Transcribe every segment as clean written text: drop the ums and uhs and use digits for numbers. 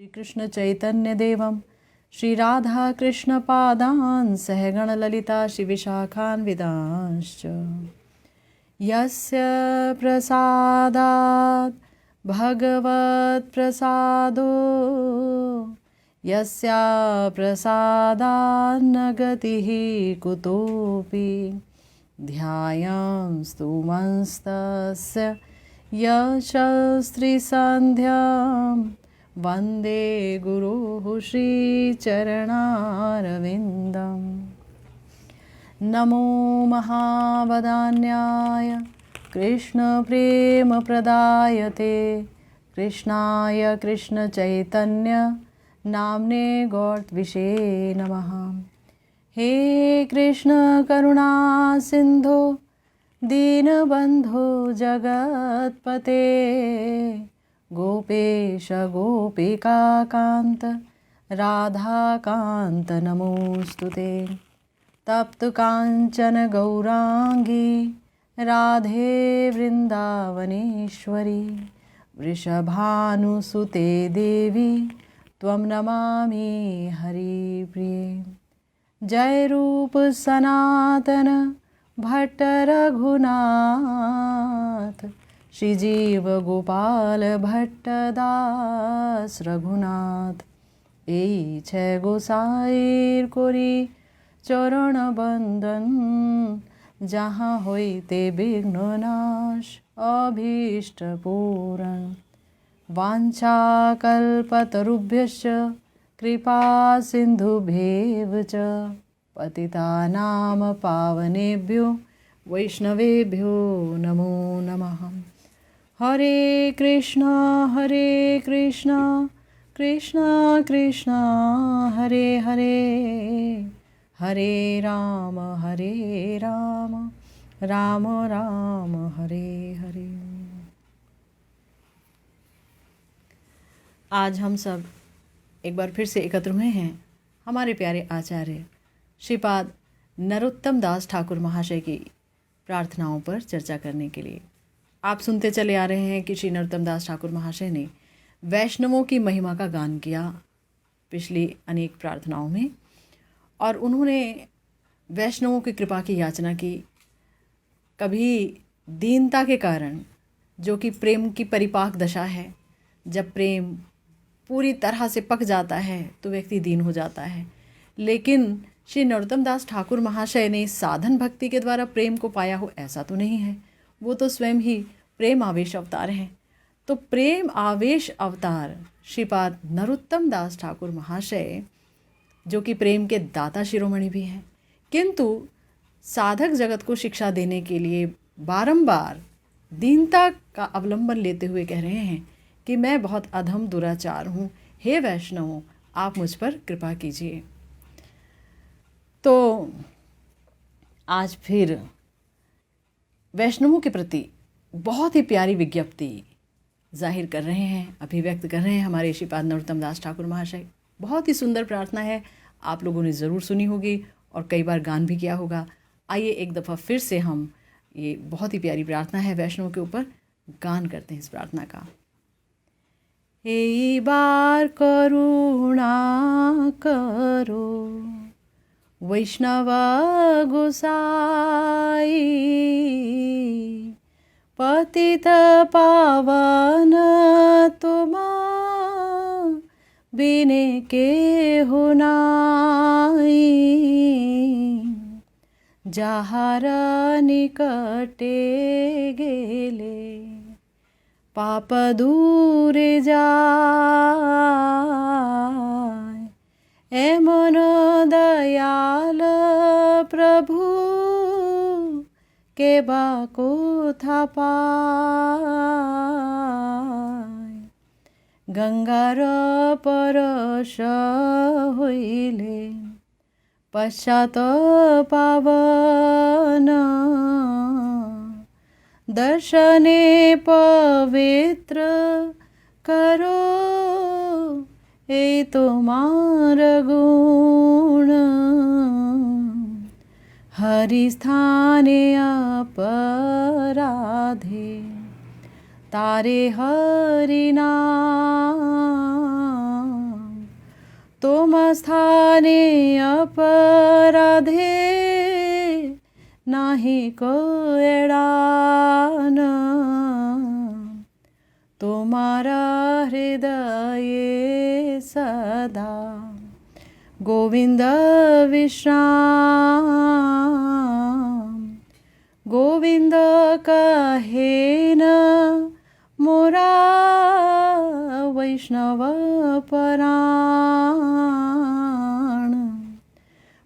श्री कृष्ण चैतन्य देवम श्री राधा कृष्ण पादान सहगण ललिता श्री विशाखान विदांश्च यस्य प्रसादात् भगवत् प्रसादो यस्या प्रसादान्न गतिः कुतोऽपि ध्यायंस्तु मंस्तस्य यशस्त्रिसन्ध्यां वन्दे गुरुः श्रीचरणारविन्दम् नमो महावदान्याय कृष्णप्रेमप्रदायते कृष्णाय कृष्णचैतन्य नाम्ने गौरत्विषे नमः। हे कृष्ण करुणा सिन्धो दीनबन्धो जगत्पते गोपेश गोपिकान्त राधाकान्त नमोऽस्तुते। तप्त काञ्चन गौरांगी राधे वृन्दावनेश्वरी वृषभानुसुते देवी त्वं नमामि हरिप्रिये। जय रूप सनातन भट्ट रघुनाथ श्रीजीव गोपाल भट्टदास रघुनाथ এই ছে গোসাইর করি চরণ বন্দন যাহা হইতে বিঘ্ননাশ অভীষ্ট পূরণ वाञ्छाकल्पतरुभ्यश्च कृपा सिन्धुभ्येव च पतितानां पावनेभ्यो वैष्णवेभ्यो नमो नमः। हरे कृष्ण कृष्ण कृष्ण हरे हरे हरे राम राम राम हरे हरे। आज हम सब एक बार फिर से एकत्र हुए हैं हमारे प्यारे आचार्य श्रीपाद नरोत्तम दास ठाकुर महाशय की प्रार्थनाओं पर चर्चा करने के लिए। आप सुनते चले आ रहे हैं कि श्री नरोत्तम दास ठाकुर महाशय ने वैष्णवों की महिमा का गान किया पिछली अनेक प्रार्थनाओं में, और उन्होंने वैष्णवों की कृपा की याचना की। कभी दीनता के कारण, जो कि प्रेम की परिपाक दशा है, जब प्रेम पूरी तरह से पक जाता है तो व्यक्ति दीन हो जाता है। लेकिन श्री नरोत्तम दास ठाकुर महाशय ने साधन भक्ति के द्वारा प्रेम को पाया हो, ऐसा तो नहीं है। वो तो स्वयं ही प्रेम आवेश अवतार हैं। तो प्रेम आवेश अवतार श्रीपाद नरोत्तम दास ठाकुर महाशय, जो कि प्रेम के दाता शिरोमणि भी हैं, किंतु साधक जगत को शिक्षा देने के लिए बारंबार दीनता का अवलंबन लेते हुए कह रहे हैं कि मैं बहुत अधम दुराचार हूँ, हे वैष्णवों आप मुझ पर कृपा कीजिए। तो आज फिर वैष्णवों के प्रति बहुत ही प्यारी विज्ञप्ति जाहिर कर रहे हैं, अभिव्यक्त कर रहे हैं हमारे श्रीपाद नरोत्तम दास ठाकुर महाशय। बहुत ही सुंदर प्रार्थना है, आप लोगों ने ज़रूर सुनी होगी और कई बार गान भी किया होगा। आइए एक दफ़ा फिर से हम, ये बहुत ही प्यारी प्रार्थना है वैष्णवों के ऊपर, गान करते हैं इस प्रार्थना का। এই বার করুণা করো वैष्णव गोसाई पतित पावन तुमा बिने के हो नाई যাহারা নিকটে গেলে पाप दूरे যায় এমন দয়াল প্রভু কে বা কোথা পায় গঙ্গার পরশ হইলে পশ্চাৎ পাবন दर्शने पवित्र करो ए तुम्हार गुण हरि स्थाने अपराधे तारे हरि नाम तुम स्थाने अपराधे नाही को एड़ान, तुम्हारा हृदय सदा गोविंद विश्राम। गोविंद कहे न मोरा वैष्णव पराण,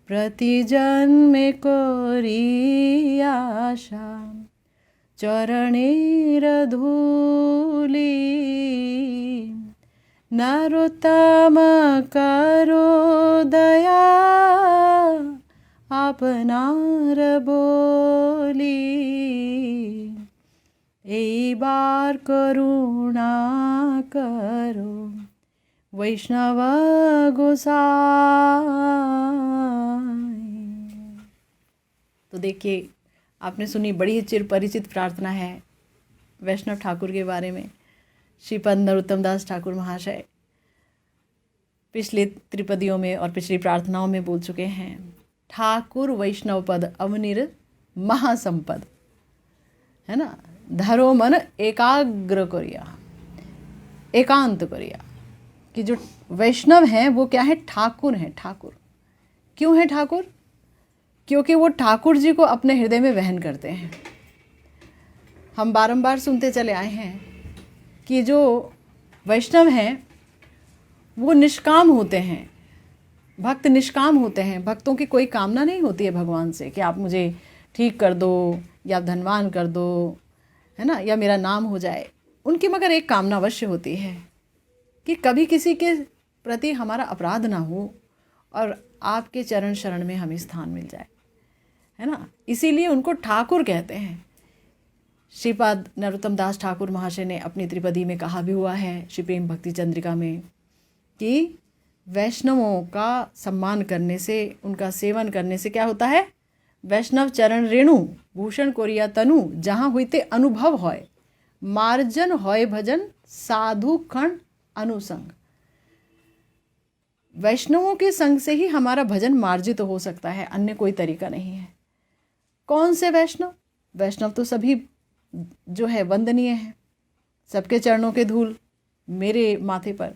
प्रति जन्मे कोरी आशा चरणेर धूली। नरोत्तम करो दया आपनार बोली, एक बार करुणा करो वैष्णव गोसाई। तो देखिए, आपने सुनी, बड़ी ही चिर परिचित प्रार्थना है वैष्णव ठाकुर के बारे में। श्रीपद नरोत्तम दास ठाकुर महाशय पिछले त्रिपदियों में और पिछली प्रार्थनाओं में बोल चुके हैं, ठाकुर वैष्णव पद अवनिर महासंपद, है ना। धरो मन एकाग्र करिया, एकांत करिया, कि जो वैष्णव हैं वो क्या है, ठाकुर हैं। ठाकुर क्यों है ठाकुर? क्योंकि वो ठाकुर जी को अपने हृदय में वहन करते हैं। हम बारंबार सुनते चले आए हैं कि जो वैष्णव हैं वो निष्काम होते हैं, भक्त निष्काम होते हैं। भक्तों की कोई कामना नहीं होती है भगवान से कि आप मुझे ठीक कर दो या धनवान कर दो, है ना, या मेरा नाम हो जाए। उनकी मगर एक कामना अवश्य होती है कि कभी किसी के प्रति हमारा अपराध ना हो और आपके चरण शरण में हमें स्थान मिल जाए, है ना। इसीलिए उनको ठाकुर कहते हैं। श्रीपाद नरोत्तम दास ठाकुर महाशय ने अपनी त्रिपदी में कहा भी हुआ है, श्री प्रेम भक्ति चंद्रिका में, कि वैष्णवों का सम्मान करने से, उनका सेवन करने से क्या होता है, वैष्णव चरण रेणु भूषण कोरिया तनु, जहाँ हुईते अनुभव होय, मार्जन होय भजन साधु खंड अनुसंग। वैष्णवों के संग से ही हमारा भजन मार्जित हो सकता है, अन्य कोई तरीका नहीं है। कौन से वैष्णव? वैष्णव तो सभी जो है वंदनीय है, सबके चरणों के धूल मेरे माथे पर,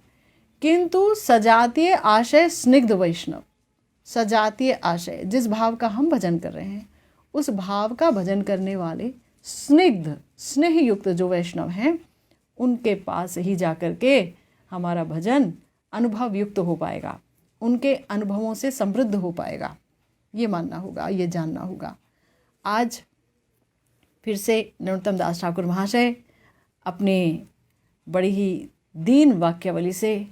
किंतु सजातीय आशय स्निग्ध वैष्णव, सजातीय आशय, जिस भाव का हम भजन कर रहे हैं उस भाव का भजन करने वाले स्निग्ध स्नेह युक्त जो वैष्णव हैं, उनके पास ही जाकर के हमारा भजन अनुभव युक्त हो पाएगा, उनके अनुभवों से समृद्ध हो पाएगा। ये मानना होगा, ये जानना होगा। आज फिर से नरोत्तम दास ठाकुर महाशय अपने बड़ी ही दीन वाक्यावली से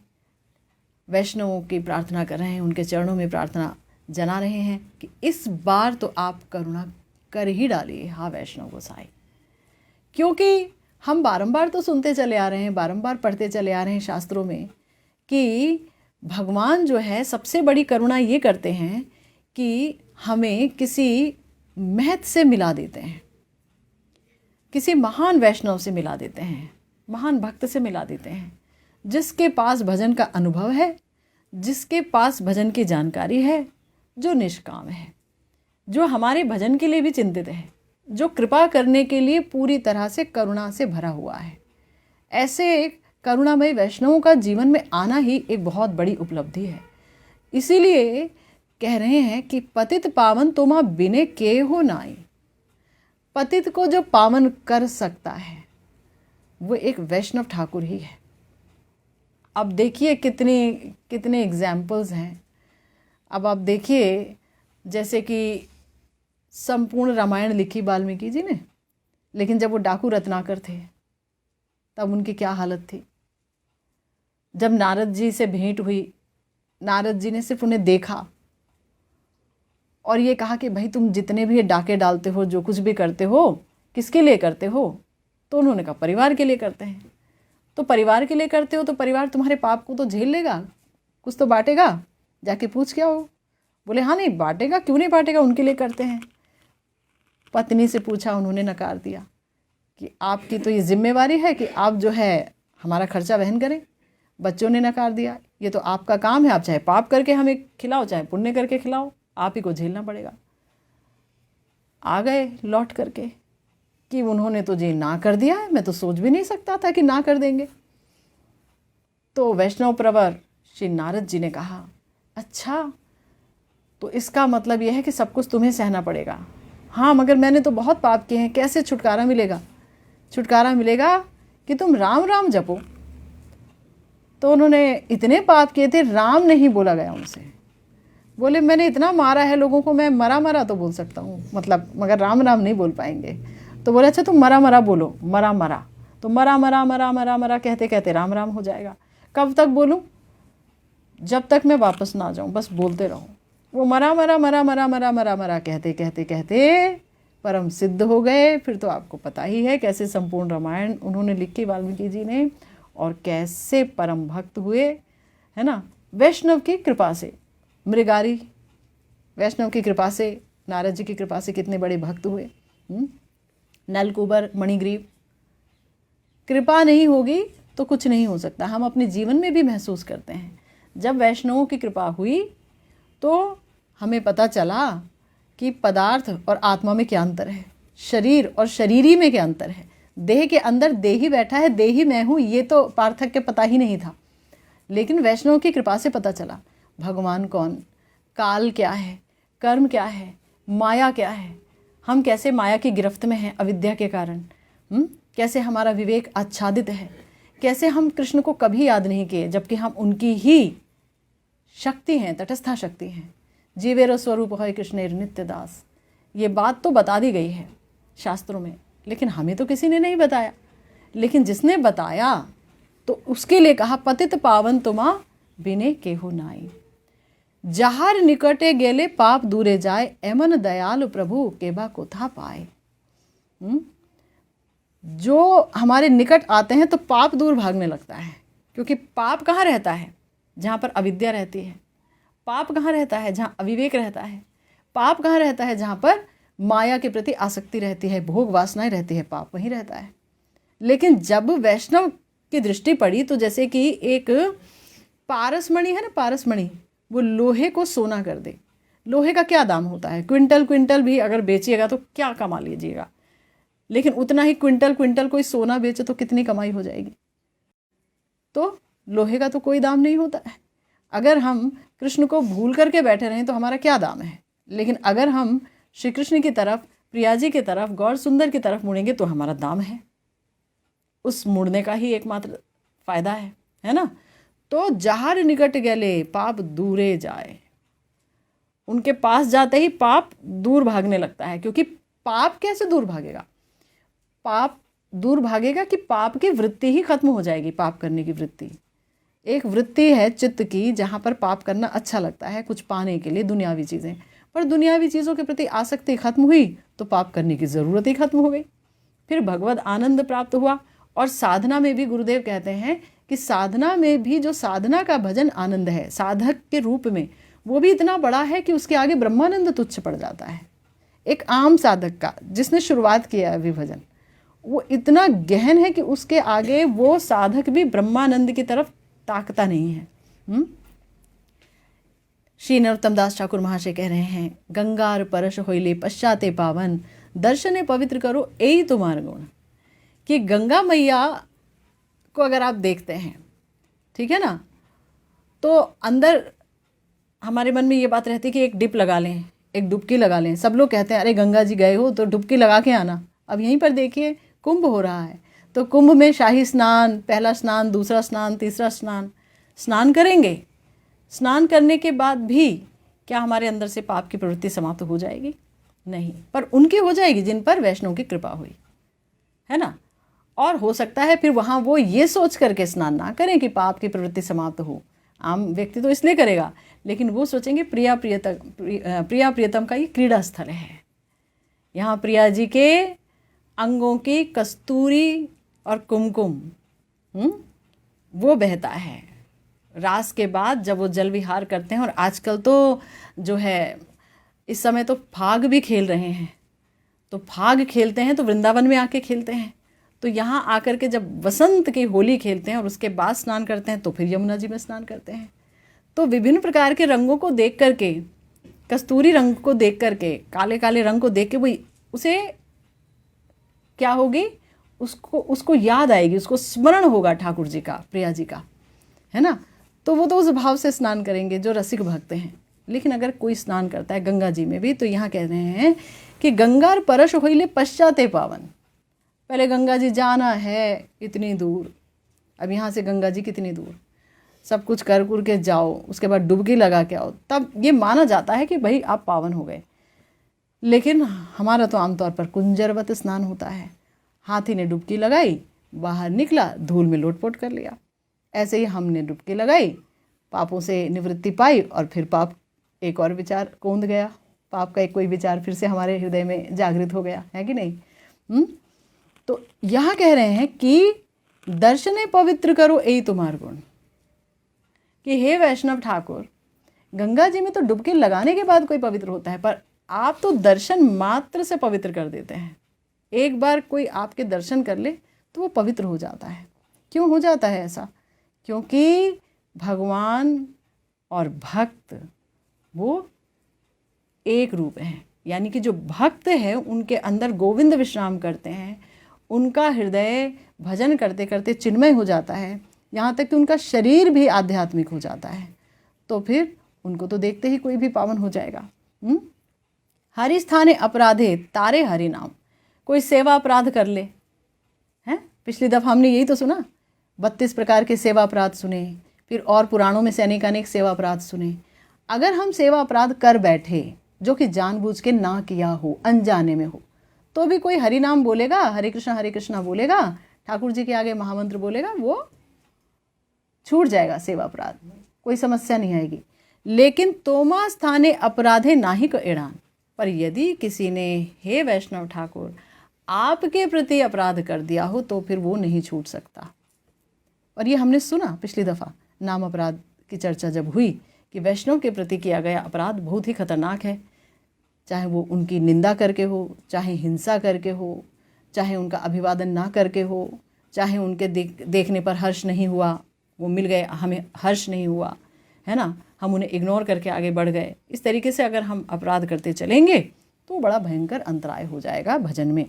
वैष्णवों की प्रार्थना कर रहे हैं, उनके चरणों में प्रार्थना जना रहे हैं कि इस बार तो आप करुणा कर ही डालिए, हाँ वैष्णव गोसाई। क्योंकि हम बारंबार तो सुनते चले आ रहे हैं, बारंबार पढ़ते चले आ रहे हैं शास्त्रों में कि भगवान जो है सबसे बड़ी करुणा ये करते हैं कि हमें किसी महत से मिला देते हैं, किसी महान वैष्णव से मिला देते हैं, महान भक्त से मिला देते हैं, जिसके पास भजन का अनुभव है, जिसके पास भजन की जानकारी है, जो निष्काम है, जो हमारे भजन के लिए भी चिंतित है, जो कृपा करने के लिए पूरी तरह से करुणा से भरा हुआ है। ऐसे करुणामय वैष्णवों का जीवन में आना ही एक बहुत बड़ी उपलब्धि है। इसीलिए कह रहे हैं कि पतित पावन तुमा बिने के हो नाई। पतित को जो पावन कर सकता है वो एक वैष्णव ठाकुर ही है। अब देखिए कितने एग्जाम्पल्स हैं। अब आप देखिए, जैसे कि संपूर्ण रामायण लिखी वाल्मीकि जी ने, लेकिन जब वो डाकू रत्नाकर थे तब उनकी क्या हालत थी। जब नारद जी से भेंट हुई, नारद जी ने सिर्फ उन्हें देखा और ये कहा कि भाई तुम जितने भी डाके डालते हो, जो कुछ भी करते हो, किसके लिए करते हो? तो उन्होंने कहा परिवार के लिए करते हैं। तो परिवार के लिए करते हो तो परिवार तुम्हारे पाप को तो झेल लेगा, कुछ तो बांटेगा, जाके पूछ क्या हो। बोले हाँ नहीं बांटेगा, क्यों नहीं बांटेगा, उनके लिए करते हैं। पत्नी से पूछा, उन्होंने नकार दिया कि आपकी तो ये जिम्मेवारी है कि आप जो है हमारा खर्चा वहन करें। बच्चों ने नकार दिया ये तो आपका काम है, आप चाहे पाप करके हमें खिलाओ चाहे पुण्य करके खिलाओ, आप ही को झेलना पड़ेगा। आ गए लौट करके कि उन्होंने तो जी ना कर दिया है, मैं तो सोच भी नहीं सकता था कि ना कर देंगे। तो वैष्णव प्रवर श्री नारद जी ने कहा, अच्छा तो इसका मतलब यह है कि सब कुछ तुम्हें सहना पड़ेगा। हाँ, मगर मैंने तो बहुत पाप किए हैं, कैसे छुटकारा मिलेगा? छुटकारा मिलेगा कि तुम राम राम जपो। तो उन्होंने इतने पाप किए थे, राम नहीं बोला गया उनसे। बोले मैंने इतना मारा है लोगों को, मैं मरा मरा तो बोल सकता हूँ, मतलब मगर राम राम नहीं बोल पाएंगे। तो बोले अच्छा तुम मरा मरा बोलो, मरा मरा। तो मरा मरा मरा मरा मरा कहते कहते राम राम हो जाएगा। कब तक बोलूँ? जब तक मैं वापस ना आ जाऊँ, बस बोलते रहो। वो मरा मरा मरा मरा मरा मरा मरा कहते कहते कहते परम सिद्ध हो गए। फिर तो आपको पता ही है कैसे संपूर्ण रामायण उन्होंने लिखी वाल्मीकि जी ने, और कैसे परम भक्त हुए, है ना, वैष्णव की कृपा से। मृगारी वैष्णव की कृपा से, नारद जी की कृपा से कितने बड़े भक्त हुए। नलकूबर, मणिग्रीव, कृपा नहीं होगी तो कुछ नहीं हो सकता। हम अपने जीवन में भी महसूस करते हैं, जब वैष्णवों की कृपा हुई तो हमें पता चला कि पदार्थ और आत्मा में क्या अंतर है, शरीर और शरीरी में क्या अंतर है। देह के अंदर देही बैठा है, देही मैं हूँ, ये तो पार्थक्य पता ही नहीं था। लेकिन वैष्णव की कृपा से पता चला भगवान कौन, काल क्या है, कर्म क्या है, माया क्या है, हम कैसे माया की गिरफ्त में हैं अविद्या के कारण, कैसे हमारा विवेक आच्छादित है, कैसे हम कृष्ण को कभी याद नहीं किए जबकि हम उनकी ही शक्ति हैं, तटस्था शक्ति हैं। जीवेर स्वरूप है कृष्णेर नित्य दास। ये बात तो बता दी गई है शास्त्रों में, लेकिन हमें तो किसी ने नहीं बताया। लेकिन जिसने बताया तो उसके लिए कहा, पतित पावन तुमा बिने केहू नाई, जहार निकटे गेले पाप दूरे जाए, एमन दयालु प्रभु केबा कोथा पाए। जो हमारे निकट आते हैं तो पाप दूर भागने लगता है, क्योंकि पाप कहाँ रहता है? जहाँ पर अविद्या रहती है। पाप कहाँ रहता है? जहाँ अविवेक रहता है। पाप कहाँ रहता है? जहाँ पर माया के प्रति आसक्ति रहती है, भोग वासनाएं रहती है, पाप वहीं रहता है। लेकिन जब वैष्णव की दृष्टि पड़ी तो जैसे कि एक पारसमणि है ना, पारसमणि, वो लोहे को सोना कर दे। लोहे का क्या दाम होता है? क्विंटल क्विंटल भी अगर बेचिएगा तो क्या कमा लीजिएगा, लेकिन उतना ही क्विंटल क्विंटल कोई सोना बेचे तो कितनी कमाई हो जाएगी। तो लोहे का तो कोई दाम नहीं होता है। अगर हम कृष्ण को भूल करके बैठे रहें तो हमारा क्या दाम है। लेकिन अगर हम श्री कृष्ण की तरफ, प्रिया जी की तरफ, गौर सुंदर की तरफ मुड़ेंगे तो हमारा दाम है। उस मुड़ने का ही एकमात्र फायदा है ना। तो जहार निकट गले पाप दूरे जाए, उनके पास जाते ही पाप दूर भागने लगता है। क्योंकि पाप कैसे दूर भागेगा? पाप दूर भागेगा कि पाप की वृत्ति ही खत्म हो जाएगी। पाप करने की वृत्ति एक वृत्ति है चित्त की, जहाँ पर पाप करना अच्छा लगता है कुछ पाने के लिए, दुनियावी चीज़ें। पर दुनियावी चीज़ों के प्रति आसक्ति खत्म हुई तो पाप करने की ज़रूरत ही खत्म हो गई। फिर भगवत आनंद प्राप्त हुआ। और साधना में भी गुरुदेव कहते हैं कि साधना में भी जो साधना का भजन आनंद है साधक के रूप में, वो भी इतना बड़ा है कि उसके आगे ब्रह्मानंद तुच्छ पड़ जाता है। एक आम साधक का जिसने शुरुआत किया है विभजन, वो इतना गहन है कि उसके आगे वो साधक भी ब्रह्मानंद की तरफ ताकता नहीं है। श्री नरोत्तम दास ठाकुर महाशय कह रहे हैं, गंगार परश होइले पश्चाते पावन, दर्शने पवित्र करो यही तुम्हारा गुण। कि गंगा मैया को अगर आप देखते हैं, ठीक है ना, तो अंदर हमारे मन में ये बात रहती है कि एक डिप लगा लें, एक डुबकी लगा लें। सब लोग कहते हैं अरे गंगा जी गए हो तो डुबकी लगा के आना। अब यहीं पर देखिए कुंभ हो रहा है, तो कुंभ में शाही स्नान, पहला स्नान, दूसरा स्नान, तीसरा स्नान, स्नान करेंगे। स्नान करने के बाद भी क्या हमारे अंदर से पाप की प्रवृत्ति समाप्त हो जाएगी? नहीं, पर उनकी हो जाएगी जिन पर वैष्णव की कृपा हुई, है ना। और हो सकता है फिर वहाँ वो ये सोच करके स्नान ना करें कि पाप की प्रवृत्ति समाप्त हो। आम व्यक्ति तो इसलिए करेगा, लेकिन वो सोचेंगे प्रिया प्रियतम का ये क्रीड़ा स्थल है, यहाँ प्रिया जी के अंगों की कस्तूरी और कुमकुम वो बहता है। रास के बाद जब वो जल विहार करते हैं, और आजकल तो जो है इस समय तो फाग भी खेल रहे हैं, तो फाग खेलते हैं तो वृंदावन में आके खेलते हैं। तो यहाँ आकर के जब वसंत की होली खेलते हैं और उसके बाद स्नान करते हैं तो फिर यमुना जी में स्नान करते हैं। तो विभिन्न प्रकार के रंगों को देख करके, कस्तूरी रंग को देख करके, काले काले रंग को देख के वही उसे क्या होगी, उसको याद आएगी, उसको स्मरण होगा ठाकुर जी का, प्रिया जी का, है ना। तो वो तो उस भाव से स्नान करेंगे जो रसिक भक्त हैं। लेकिन अगर कोई स्नान करता है गंगा जी में भी, तो यहाँ कह रहे हैं कि गंगार परश होइले पश्चाते पावन। पहले गंगा जी जाना है इतनी दूर, अब यहाँ से गंगा जी कितनी दूर, सब कुछ कर कुर के जाओ, उसके बाद डुबकी लगा के आओ, तब ये माना जाता है कि भाई आप पावन हो गए। लेकिन हमारा तो आमतौर पर कुंजरवत स्नान होता है, हाथी ने डुबकी लगाई, बाहर निकला, धूल में लोटपोट कर लिया। ऐसे ही हमने डुबकी लगाई, पापों से निवृत्ति पाई, और फिर पाप एक और विचार कौंध गया, पाप का एक कोई विचार फिर से हमारे हृदय में जागृत हो गया, है कि नहीं। तो यहाँ कह रहे हैं कि दर्शने पवित्र करो यही तुम्हार गुण, कि हे वैष्णव ठाकुर, गंगा जी में तो डुबकी लगाने के बाद कोई पवित्र होता है, पर आप तो दर्शन मात्र से पवित्र कर देते हैं। एक बार कोई आपके दर्शन कर ले तो वो पवित्र हो जाता है। क्यों हो जाता है ऐसा? क्योंकि भगवान और भक्त वो एक रूप हैं। यानी कि जो भक्त है उनके अंदर गोविंद विश्राम करते हैं, उनका हृदय भजन करते करते चिन्मय हो जाता है, यहाँ तक कि उनका शरीर भी आध्यात्मिक हो जाता है। तो फिर उनको तो देखते ही कोई भी पावन हो जाएगा। हरि स्थाने अपराधे तारे हरि नाम। कोई सेवा अपराध कर ले, हैं, पिछली दफ़ा हमने यही तो सुना, 32 प्रकार के सेवा अपराध सुने, फिर और पुराणों में से अनेकानेक सेवा अपराध सुने। अगर हम सेवा अपराध कर बैठे जो कि जानबूझ के ना किया हो, अनजाने में हो, तो भी कोई हरि नाम बोलेगा, हरे कृष्णा बोलेगा, ठाकुर जी के आगे महामंत्र बोलेगा, वो छूट जाएगा सेवा अपराध, कोई समस्या नहीं आएगी। लेकिन तोमा स्थाने अपराधे नाही को एड़ान। पर यदि किसी ने हे वैष्णव ठाकुर आपके प्रति अपराध कर दिया हो तो फिर वो नहीं छूट सकता। और ये हमने सुना पिछली दफ़ा नाम अपराध की चर्चा जब हुई कि वैष्णव के प्रति किया गया अपराध बहुत ही खतरनाक है, चाहे वो उनकी निंदा करके हो, चाहे हिंसा करके हो, चाहे उनका अभिवादन ना करके हो, चाहे उनके देखने पर हर्ष नहीं हुआ, वो मिल गए, हमें हर्ष नहीं हुआ, है ना, हम उन्हें इग्नोर करके आगे बढ़ गए। इस तरीके से अगर हम अपराध करते चलेंगे तो बड़ा भयंकर अंतराय हो जाएगा भजन में।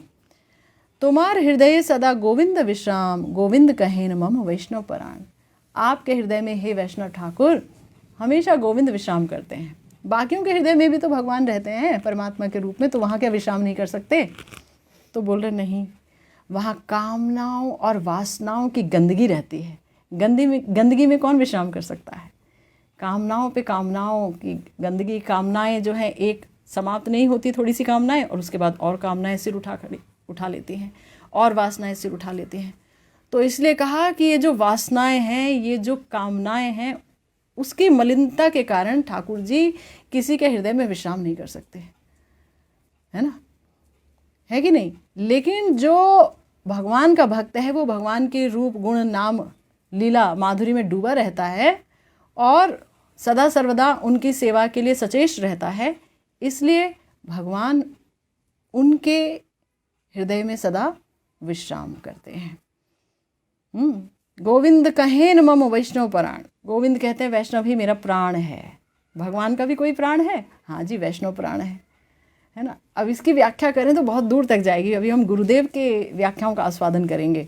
तुम्हार हृदय सदा गोविंद विश्राम, गोविंद कहेन मम वैष्णव पराण। आपके हृदय में हे वैष्णव ठाकुर हमेशा गोविंद विश्राम करते हैं। बाकियों के हृदय में भी तो भगवान रहते हैं परमात्मा के रूप में, तो वहाँ क्या विश्राम नहीं कर सकते? तो बोल रहे नहीं, वहाँ कामनाओं और वासनाओं की गंदगी रहती है। गंदगी में कौन विश्राम कर सकता है? कामनाओं पे कामनाओं की गंदगी, कामनाएं जो हैं एक समाप्त नहीं होती, थोड़ी सी कामनाएं और उसके बाद और कामनाएं सिर उठा लेती हैं, और वासनाएं सिर उठा लेती हैं। तो इसलिए कहा कि ये जो वासनाएं हैं, ये जो कामनाएं हैं, उसकी मलिनता के कारण ठाकुर जी किसी के हृदय में विश्राम नहीं कर सकते, है ना, है कि नहीं। लेकिन जो भगवान का भक्त है वो भगवान के रूप गुण नाम लीला माधुरी में डूबा रहता है और सदा सर्वदा उनकी सेवा के लिए सचेष्ट रहता है, इसलिए भगवान उनके हृदय में सदा विश्राम करते हैं। गोविंद कहेन मम वैष्णव प्राण। गोविंद कहते हैं वैष्णव ही मेरा प्राण है। भगवान का भी कोई प्राण है? हाँ जी, वैष्णव प्राण है ना। अब इसकी व्याख्या करें तो बहुत दूर तक जाएगी, अभी हम गुरुदेव के व्याख्याओं का आस्वादन करेंगे।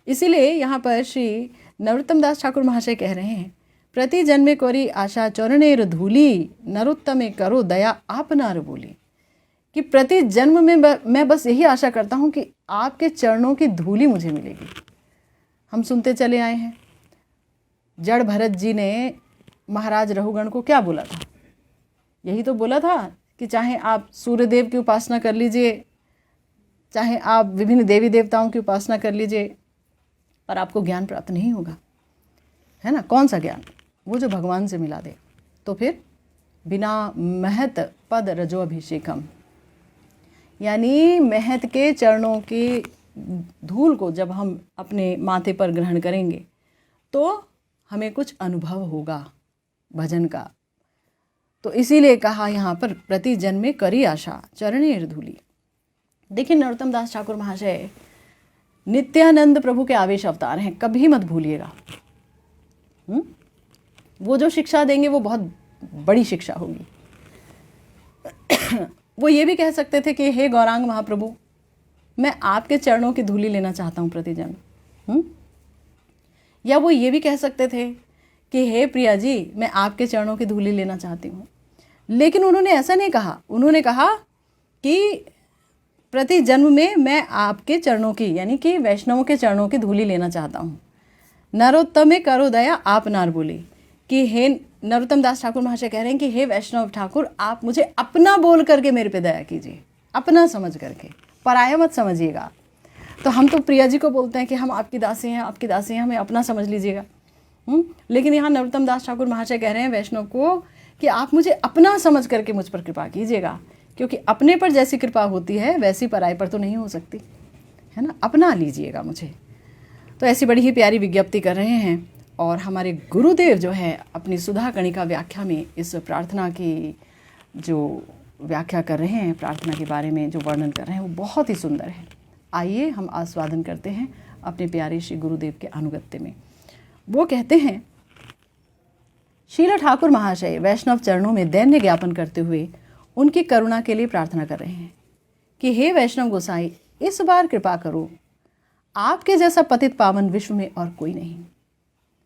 इसीलिए यहाँ पर श्री नरोत्तम दास ठाकुर महाशय कह रहे हैं, प्रति जन्मे कोरी आशा चरणेर धूली, नरोत्तमे करो दया आपनार बोली। कि प्रति जन्म में मैं बस यही आशा करता हूँ कि आपके चरणों की धूली मुझे मिलेगी। हम सुनते चले आए हैं, जड़ भरत जी ने महाराज रघुगण को क्या बोला था? यही तो बोला था कि चाहे आप सूर्यदेव की उपासना कर लीजिए, चाहे आप विभिन्न देवी देवताओं की उपासना कर लीजिए, पर आपको ज्ञान प्राप्त नहीं होगा, है ना। कौन सा ज्ञान? वो जो भगवान से मिला दे। तो फिर बिना महत पद रजो अभिषेकम, यानी महत के चरणों की धूल को जब हम अपने माथे पर ग्रहण करेंगे तो हमें कुछ अनुभव होगा भजन का। तो इसीलिए कहा यहाँ पर प्रति जन्मे करी आशा चरणेर धूली। देखिए नरोत्तम दास ठाकुर महाशय नित्यानंद प्रभु के आवेश अवतार हैं, कभी मत भूलिएगा। वो जो शिक्षा देंगे वो बहुत बड़ी शिक्षा होगी। वो ये भी कह सकते थे कि हे गौरांग महाप्रभु, मैं आपके चरणों की धूली लेना चाहता हूँ प्रतिजन्म। या वो ये भी कह सकते थे कि हे प्रिया जी, मैं आपके चरणों की धूली लेना चाहती हूँ। लेकिन उन्होंने ऐसा नहीं कहा। उन्होंने कहा कि प्रति जन्म में मैं आपके चरणों की, यानी कि वैष्णवों के चरणों की धूली लेना चाहता हूँ। नरोत्तमे करो दया आप नार बोली, कि हे नरोत्तम दास ठाकुर महाशय कह रहे हैं कि हे वैष्णव ठाकुर, आप मुझे अपना बोल करके मेरे पे दया कीजिए, अपना समझ करके, पराया मत समझिएगा। तो हम तो प्रिया जी को बोलते हैं कि हम आपकी दासी हैं, आपकी दासी हैं, हमें अपना समझ लीजिएगा। लेकिन यहाँ नरोत्तम दास ठाकुर महाशय कह रहे हैं वैष्णव को कि आप मुझे अपना समझ करके मुझ पर कृपा कीजिएगा, क्योंकि अपने पर जैसी कृपा होती है वैसी पराय पर तो नहीं हो सकती है ना। अपना लीजिएगा मुझे। तो ऐसी बड़ी ही प्यारी विज्ञप्ति कर रहे हैं। और हमारे गुरुदेव जो है अपनी सुधा कणिका व्याख्या में इस प्रार्थना की जो व्याख्या कर रहे हैं, प्रार्थना के बारे में जो वर्णन कर रहे हैं, वो बहुत ही सुंदर है। आइए हम आस्वादन करते हैं अपने प्यारे श्री गुरुदेव के अनुगत्य में। वो कहते हैं, शीला ठाकुर महाशय वैष्णव चरणों में दैन्य ज्ञापन करते हुए उनकी करुणा के लिए प्रार्थना कर रहे हैं कि हे वैष्णव गोसाई, इस बार कृपा करो, आपके जैसा पतित पावन विश्व में और कोई नहीं।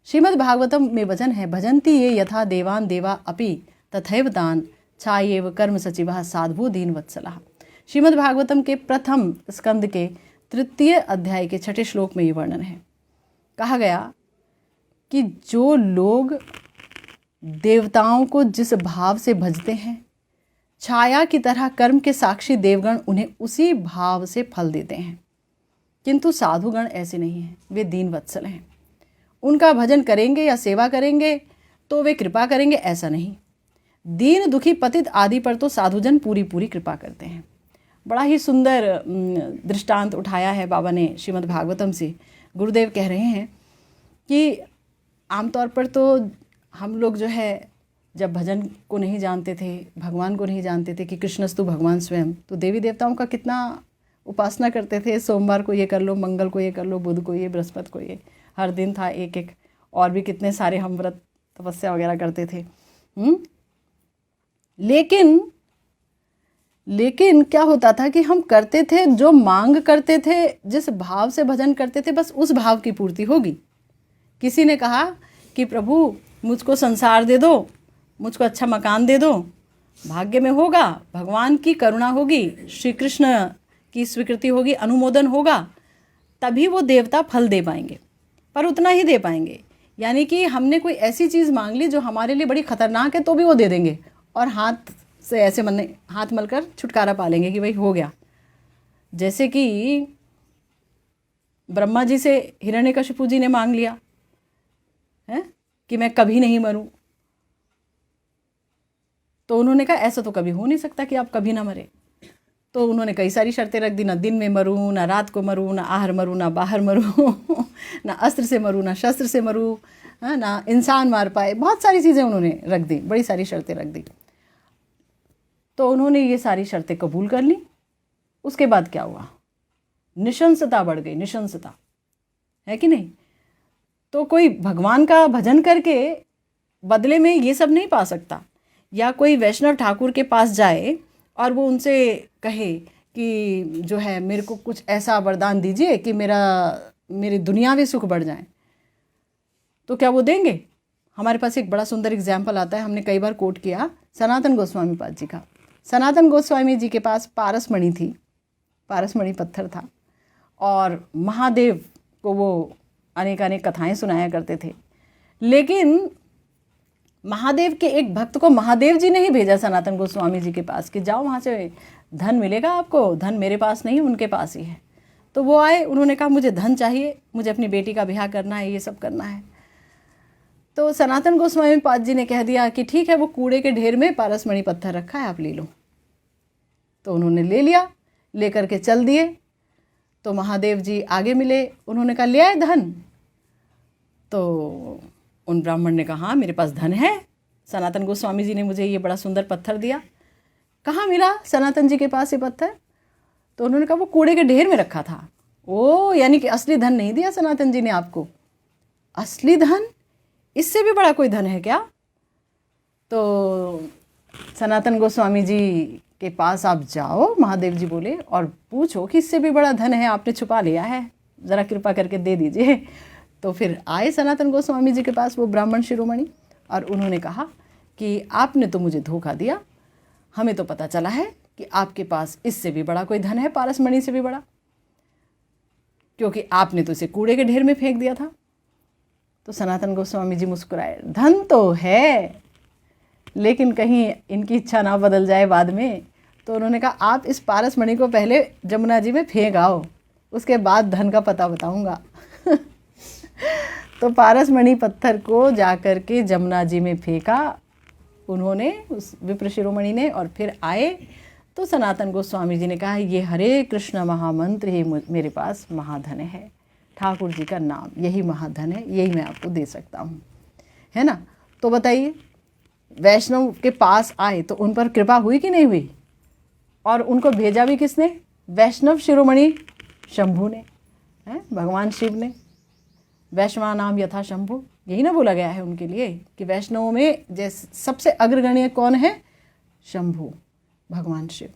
श्रीमद् भागवतम में वचन है, भजन्ति ये यथा देवान देवा अपि तथैव तान छायेव कर्म सचिवः साधु दीन वत्सलः। श्रीमद् भागवतम के प्रथम स्कंद के 3 अध्याय के 6 श्लोक में ये वर्णन है। कहा गया कि जो लोग देवताओं को जिस भाव से भजते हैं, छाया की तरह कर्म के साक्षी देवगण उन्हें उसी भाव से फल देते हैं, किंतु साधुगण ऐसे नहीं हैं, वे दीन वत्सल हैं। उनका भजन करेंगे या सेवा करेंगे तो वे कृपा करेंगे, ऐसा नहीं। दीन दुखी पतित आदि पर तो साधुजन पूरी पूरी कृपा करते हैं। बड़ा ही सुंदर दृष्टांत उठाया है बाबा ने श्रीमद् भागवतम से। गुरुदेव कह रहे हैं कि आमतौर पर तो हम लोग जो है जब भजन को नहीं जानते थे, भगवान को नहीं जानते थे कि कृष्णस्तु भगवान स्वयं, तो देवी देवताओं का कितना उपासना करते थे। सोमवार को ये कर लो, मंगल को ये कर लो, बुध को ये, बृहस्पति को ये, हर दिन था एक एक, और भी कितने सारे हम व्रत तपस्या वगैरह करते थे। लेकिन क्या होता था कि हम करते थे जो मांग करते थे, जिस भाव से भजन करते थे, बस उस भाव की पूर्ति होगी। किसी ने कहा कि प्रभु मुझको संसार दे दो, मुझको अच्छा मकान दे दो, भाग्य में होगा, भगवान की करुणा होगी, श्री कृष्ण की स्वीकृति होगी, अनुमोदन होगा, तभी वो देवता फल दे पाएंगे, पर उतना ही दे पाएंगे। यानी कि हमने कोई ऐसी चीज़ मांग ली जो हमारे लिए बड़ी खतरनाक है, तो भी वो दे देंगे और हाथ से ऐसे हाथ मलकर छुटकारा पा लेंगे कि भाई हो गया। जैसे कि ब्रह्मा जी से हिरण्यकशिपु जी ने मांग लिया है कि मैं कभी नहीं मरूं, तो उन्होंने कहा ऐसा तो कभी हो नहीं सकता कि आप कभी ना मरे। तो उन्होंने कई सारी शर्तें रख दी, ना दिन में मरूं, ना रात को मरूं, ना आहर मरूं, ना बाहर मरूं ना अस्त्र से मरूं, ना शस्त्र से मरूं, ना इंसान मार पाए। बहुत सारी चीज़ें उन्होंने रख दी, बड़ी सारी शर्तें रख दी। तो उन्होंने ये सारी शर्तें कबूल कर ली। उसके बाद क्या हुआ? निशंसता बढ़ गई, निशंसता, है कि नहीं? तो कोई भगवान का भजन करके बदले में ये सब नहीं पा सकता। या कोई वैष्णव ठाकुर के पास जाए और वो उनसे कहे कि जो है मेरे को कुछ ऐसा वरदान दीजिए कि मेरी दुनियावी सुख बढ़ जाए, तो क्या वो देंगे? हमारे पास एक बड़ा सुंदर एग्जाम्पल आता है, हमने कई बार कोट किया सनातन गोस्वामी पाद जी का। सनातन गोस्वामी जी के पास पारसमणि थी, पारसमणि पत्थर था, और महादेव को वो अनेक कथाएं सुनाया करते थे। लेकिन महादेव के एक भक्त को महादेव जी ने ही भेजा सनातन गोस्वामी जी के पास कि जाओ वहाँ से धन मिलेगा आपको, धन मेरे पास नहीं उनके पास ही है। तो वो आए, उन्होंने कहा मुझे धन चाहिए, मुझे अपनी बेटी का ब्याह करना है, ये सब करना है। तो सनातन गोस्वामी पाद जी ने कह दिया कि ठीक है, वो कूड़े के ढेर में पारसमणि पत्थर रखा है, आप ले लो। तो उन्होंने ले लिया, ले करके चल दिए। तो महादेव जी आगे मिले, उन्होंने कहा ले आए धन। तो उन ब्राह्मण ने कहा हाँ मेरे पास धन है, सनातन गोस्वामी जी ने मुझे ये बड़ा सुंदर पत्थर दिया। कहाँ मिला सनातन जी के पास ये पत्थर? तो उन्होंने कहा वो कूड़े के ढेर में रखा था। ओ, यानी कि असली धन नहीं दिया सनातन जी ने आपको? असली धन, इससे भी बड़ा कोई धन है क्या? तो सनातन गोस्वामी जी के पास आप जाओ, महादेव जी बोले, और पूछो कि इससे भी बड़ा धन है, आपने छुपा लिया है, ज़रा कृपा करके दे दीजिए। तो फिर आए सनातन गोस्वामी जी के पास वो ब्राह्मण शिरोमणि, और उन्होंने कहा कि आपने तो मुझे धोखा दिया, हमें तो पता चला है कि आपके पास इससे भी बड़ा कोई धन है, पारसमणि से भी बड़ा, क्योंकि आपने तो इसे कूड़े के ढेर में फेंक दिया था। तो सनातन गोस्वामी जी मुस्कुराए, धन तो है, लेकिन कहीं इनकी इच्छा ना बदल जाए बाद में। तो उन्होंने कहा, आप इस पारसमणि को पहले जमुना जी में फेंक आओ, उसके बाद धन का पता बताऊंगा। तो पारसमणि पत्थर को जाकर के जमुना जी में फेंका उन्होंने, उस विप्र शिरोमणि ने, और फिर आए तो सनातन गोस्वामी जी ने कहा, ये हरे कृष्ण महामंत्र ही मेरे पास महाधन है, ठाकुर जी का नाम यही महाधन है, यही मैं आपको दे सकता हूँ, है ना। तो बताइए, वैष्णव के पास आए तो उन पर कृपा हुई कि नहीं हुई? और उनको भेजा भी किसने? वैष्णव शिरोमणि शंभु ने, हैं, भगवान शिव ने। वैष्णवा नाम यथा शंभु, यही ना बोला गया है उनके लिए कि वैष्णवों में जैसे सबसे अग्रगण्य कौन है? शंभु, भगवान शिव।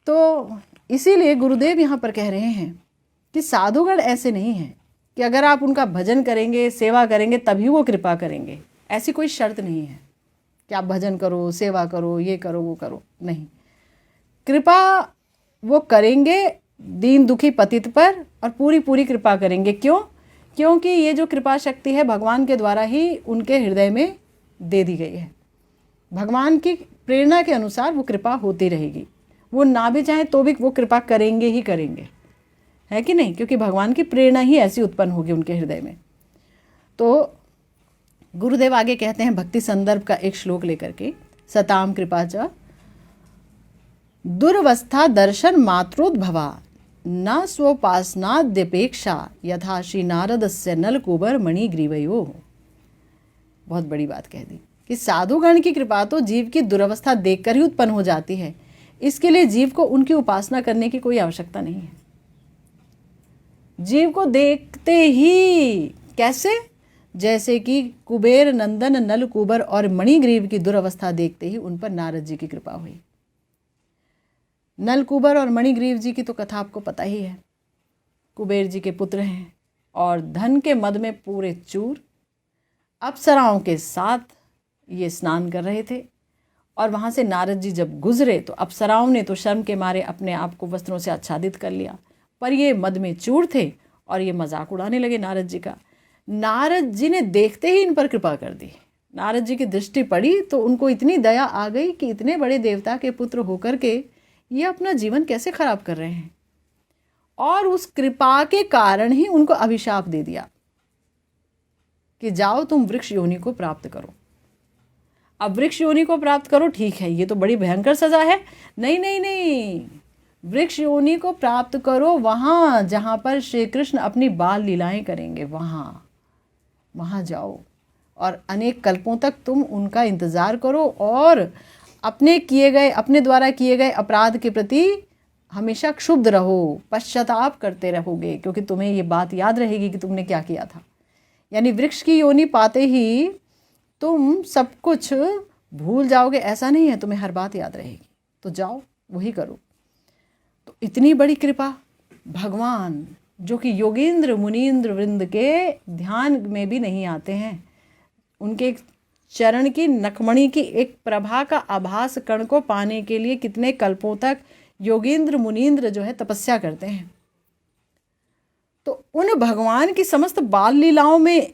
तो इसीलिए गुरुदेव यहाँ पर कह रहे हैं कि साधुगण ऐसे नहीं हैं कि अगर आप उनका भजन करेंगे, सेवा करेंगे, तभी वो कृपा करेंगे। ऐसी कोई शर्त नहीं है कि आप भजन करो, सेवा करो, ये करो, वो करो, नहीं। कृपा वो करेंगे दीन दुखी पतित पर, और पूरी पूरी कृपा करेंगे। क्यों? क्योंकि ये जो कृपा शक्ति है भगवान के द्वारा ही उनके हृदय में दे दी गई है। भगवान की प्रेरणा के अनुसार वो कृपा होती रहेगी। वो ना भी चाहें तो भी वो कृपा करेंगे ही करेंगे, है कि नहीं? क्योंकि भगवान की प्रेरणा ही ऐसी उत्पन्न होगी उनके हृदय में। तो गुरुदेव आगे कहते हैं भक्ति संदर्भ का एक श्लोक लेकर के, सताम कृपा च दुर्वस्था दर्शन मात्रोद्भवा न स्वोपासनाद्यपेक्षा यथा श्री नारदस्य नलकुबर मणिग्रीवयो। बहुत बड़ी बात कह दी कि साधुगण की कृपा तो जीव की दुर्वस्था देखकर ही उत्पन्न हो जाती है। इसके लिए जीव को उनकी उपासना करने की कोई आवश्यकता नहीं है। जीव को देखते ही, कैसे? जैसे कि कुबेर नंदन नलकुबर और मणिग्रीव की दुर्वस्था देखते ही उन पर नारद जी की कृपा हुई। नलकुबर और मणिग्रीव जी की तो कथा आपको पता ही है। कुबेर जी के पुत्र हैं और धन के मद में पूरे चूर, अप्सराओं के साथ ये स्नान कर रहे थे। और वहाँ से नारद जी जब गुजरे तो अप्सराओं ने तो शर्म के मारे अपने आप को वस्त्रों से आच्छादित कर लिया, पर ये मद में चूर थे और ये मजाक उड़ाने लगे नारद जी का। नारद जी ने देखते ही इन पर कृपा कर दी। नारद जी की दृष्टि पड़ी तो उनको इतनी दया आ गई कि इतने बड़े देवता के पुत्र होकर के ये अपना जीवन कैसे खराब कर रहे हैं। और उस कृपा के कारण ही उनको अभिशाप दे दिया कि जाओ तुम वृक्ष योनि को प्राप्त करो। अब वृक्ष योनि को प्राप्त करो, ठीक है, ये तो बड़ी भयंकर सजा है। नहीं नहीं नहीं, वृक्ष योनि को प्राप्त करो वहाँ जहाँ पर श्री कृष्ण अपनी बाल लीलाएं करेंगे, वहाँ जाओ और अनेक कल्पों तक तुम उनका इंतज़ार करो और अपने द्वारा किए गए अपराध के प्रति हमेशा क्षुब्ध रहो, पश्चाताप करते रहोगे, क्योंकि तुम्हें ये बात याद रहेगी कि तुमने क्या किया था। यानी वृक्ष की योनि पाते ही तुम सब कुछ भूल जाओगे ऐसा नहीं है, तुम्हें हर बात याद रहेगी। तो जाओ वही करो। तो इतनी बड़ी कृपा भगवान, जो कि योगेंद्र मुनीन्द्र वृंद के ध्यान में भी नहीं आते हैं, उनके चरण की नखमणि की एक प्रभा का आभास कण को पाने के लिए कितने कल्पों तक योगेंद्र मुनीन्द्र जो है तपस्या करते हैं। तो उन भगवान की समस्त बाल लीलाओं में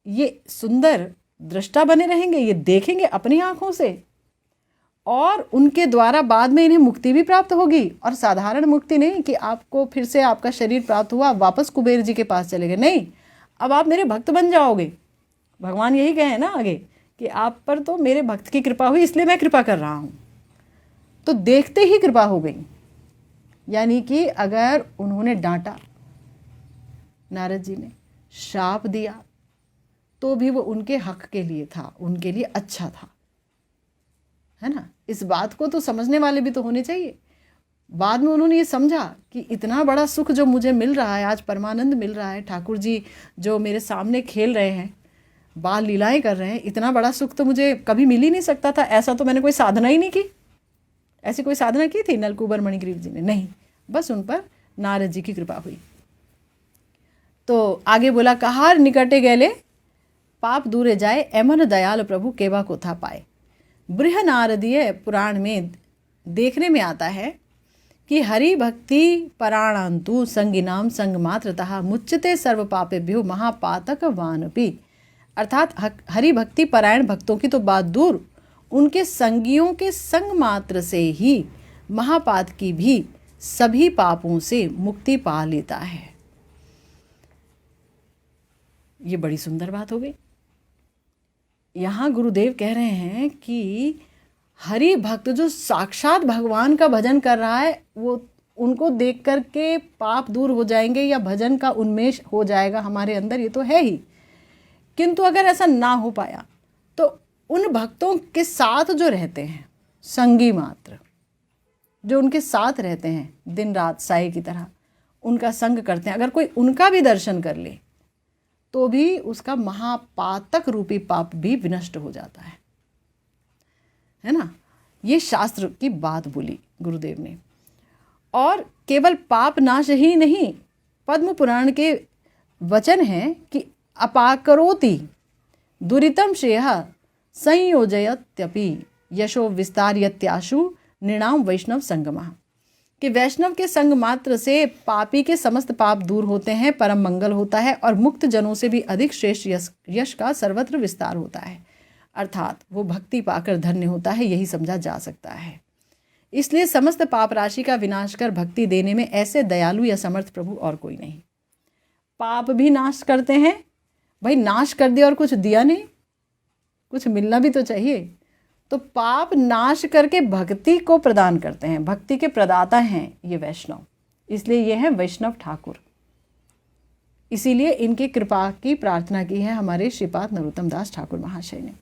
ये सुंदर दृष्टा बने रहेंगे, ये देखेंगे अपनी आंखों से, और उनके द्वारा बाद में इन्हें मुक्ति भी प्राप्त होगी। और साधारण मुक्ति नहीं कि आपको फिर से आपका शरीर प्राप्त हुआ, वापस कुबेर जी के पास चले गए, नहीं, अब आप मेरे भक्त बन जाओगे। भगवान यही कहे ना आगे कि आप पर तो मेरे भक्त की कृपा हुई, इसलिए मैं कृपा कर रहा हूँ। तो देखते ही कृपा हो गई। यानी कि अगर उन्होंने डांटा, नारद जी ने श्राप दिया, तो भी वो उनके हक के लिए था, उनके लिए अच्छा था, है ना। इस बात को तो समझने वाले भी तो होने चाहिए। बाद में उन्होंने ये समझा कि इतना बड़ा सुख जो मुझे मिल रहा है, आज परमानंद मिल रहा है, ठाकुर जी जो मेरे सामने खेल रहे हैं, बाल लीलाएं कर रहे हैं, इतना बड़ा सुख तो मुझे कभी मिल ही नहीं सकता था। ऐसा तो मैंने कोई साधना ही नहीं की। ऐसी कोई साधना की थी नलकूबर मणिग्रीव जी ने? नहीं, बस उन पर नारद जी की कृपा हुई। तो आगे बोला, कहार निकटे गैले पाप दूरे जाए, एमन दयाल प्रभु केवा को था पाए। बृह नारदीय पुराण में देखने में आता है कि हरि भक्ति पराणांतु संगिनाम संग मात्रतः मुच्यते सर्व पापेभ्यो महापातक वानपि। अर्थात हरि भक्ति परायण भक्तों की तो बात दूर, उनके संगियों के संग मात्र से ही महापात की भी सभी पापों से मुक्ति पा लेता है। ये बड़ी सुंदर बात हो गई। यहाँ गुरुदेव कह रहे हैं कि हरि भक्त जो साक्षात भगवान का भजन कर रहा है, वो उनको देख कर के पाप दूर हो जाएंगे या भजन का उन्मेष हो जाएगा हमारे अंदर, ये तो है ही। किंतु अगर ऐसा ना हो पाया तो उन भक्तों के साथ जो रहते हैं, संगी मात्र जो उनके साथ रहते हैं दिन रात साए की तरह, उनका संग करते हैं, अगर कोई उनका भी दर्शन कर ले तो भी उसका महापातक रूपी पाप भी विनष्ट हो जाता है ना। ये शास्त्र की बात बोली गुरुदेव ने। और केवल पाप नाश ही नहीं, पद्म पुराण के वचन हैं कि अपाकरोति दुरितम श्रेयः संयोजयत्यपि यशो विस्तारयत्याशु नृणाम वैष्णव संगमः, कि वैष्णव के संग मात्र से पापी के समस्त पाप दूर होते हैं, परम मंगल होता है और मुक्त जनों से भी अधिक श्रेष्ठ यश का सर्वत्र विस्तार होता है। अर्थात वो भक्ति पाकर धन्य होता है, यही समझा जा सकता है। इसलिए समस्त पाप राशि का विनाश कर भक्ति देने में ऐसे दयालु या समर्थ प्रभु और कोई नहीं। पाप भी नाश करते हैं, भाई नाश कर दिया और कुछ दिया नहीं, कुछ मिलना भी तो चाहिए। तो पाप नाश करके भक्ति को प्रदान करते हैं, भक्ति के प्रदाता हैं ये वैष्णव, इसलिए ये हैं वैष्णव ठाकुर। इसीलिए इनकी कृपा की प्रार्थना की है हमारे श्रीपाद नरोत्तम दास ठाकुर महाशय ने,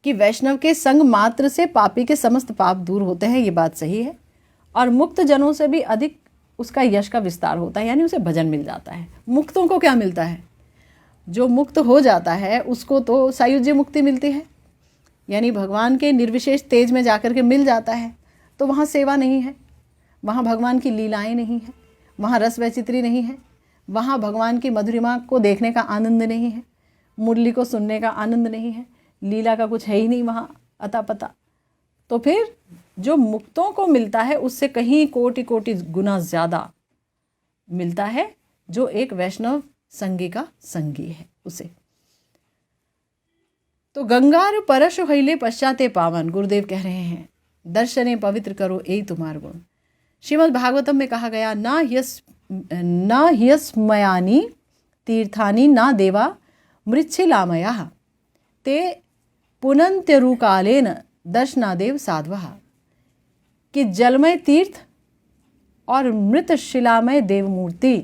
कि वैष्णव के संग मात्र से पापी के समस्त पाप दूर होते हैं, ये बात सही है। और मुक्त जनों से भी अधिक उसका यश का विस्तार होता है, यानी उसे भजन मिल जाता है। मुक्तों को क्या मिलता है? जो मुक्त हो जाता है उसको तो सायुज्य मुक्ति मिलती है, यानी भगवान के निर्विशेष तेज में जाकर के मिल जाता है। तो वहाँ सेवा नहीं है, वहाँ भगवान की लीलाएं नहीं है, वहाँ रस वैचित्री नहीं है, वहाँ भगवान की मधुरिमा को देखने का आनंद नहीं है, मुरली को सुनने का आनंद नहीं है, लीला का कुछ है ही नहीं वहाँ अता पता। तो फिर जो मुक्तों को मिलता है उससे कहीं कोटि कोटि गुना ज़्यादा मिलता है जो एक वैष्णव संगी का संगी है उसे। तो गंगार परश हईले पश्चाते पावन, गुरुदेव कह रहे हैं दर्शने पवित्र करो यही तुम्हार गुण। श्रीमद् भागवतम में कहा गया, न ह्यस्मयानि तीर्थानि न देवा मृच्छिलामयाः ते पुनन्त्यरुकालेन दर्शनादेव साध्वः, कि जलमय तीर्थ और मृत शिलामय देवमूर्ति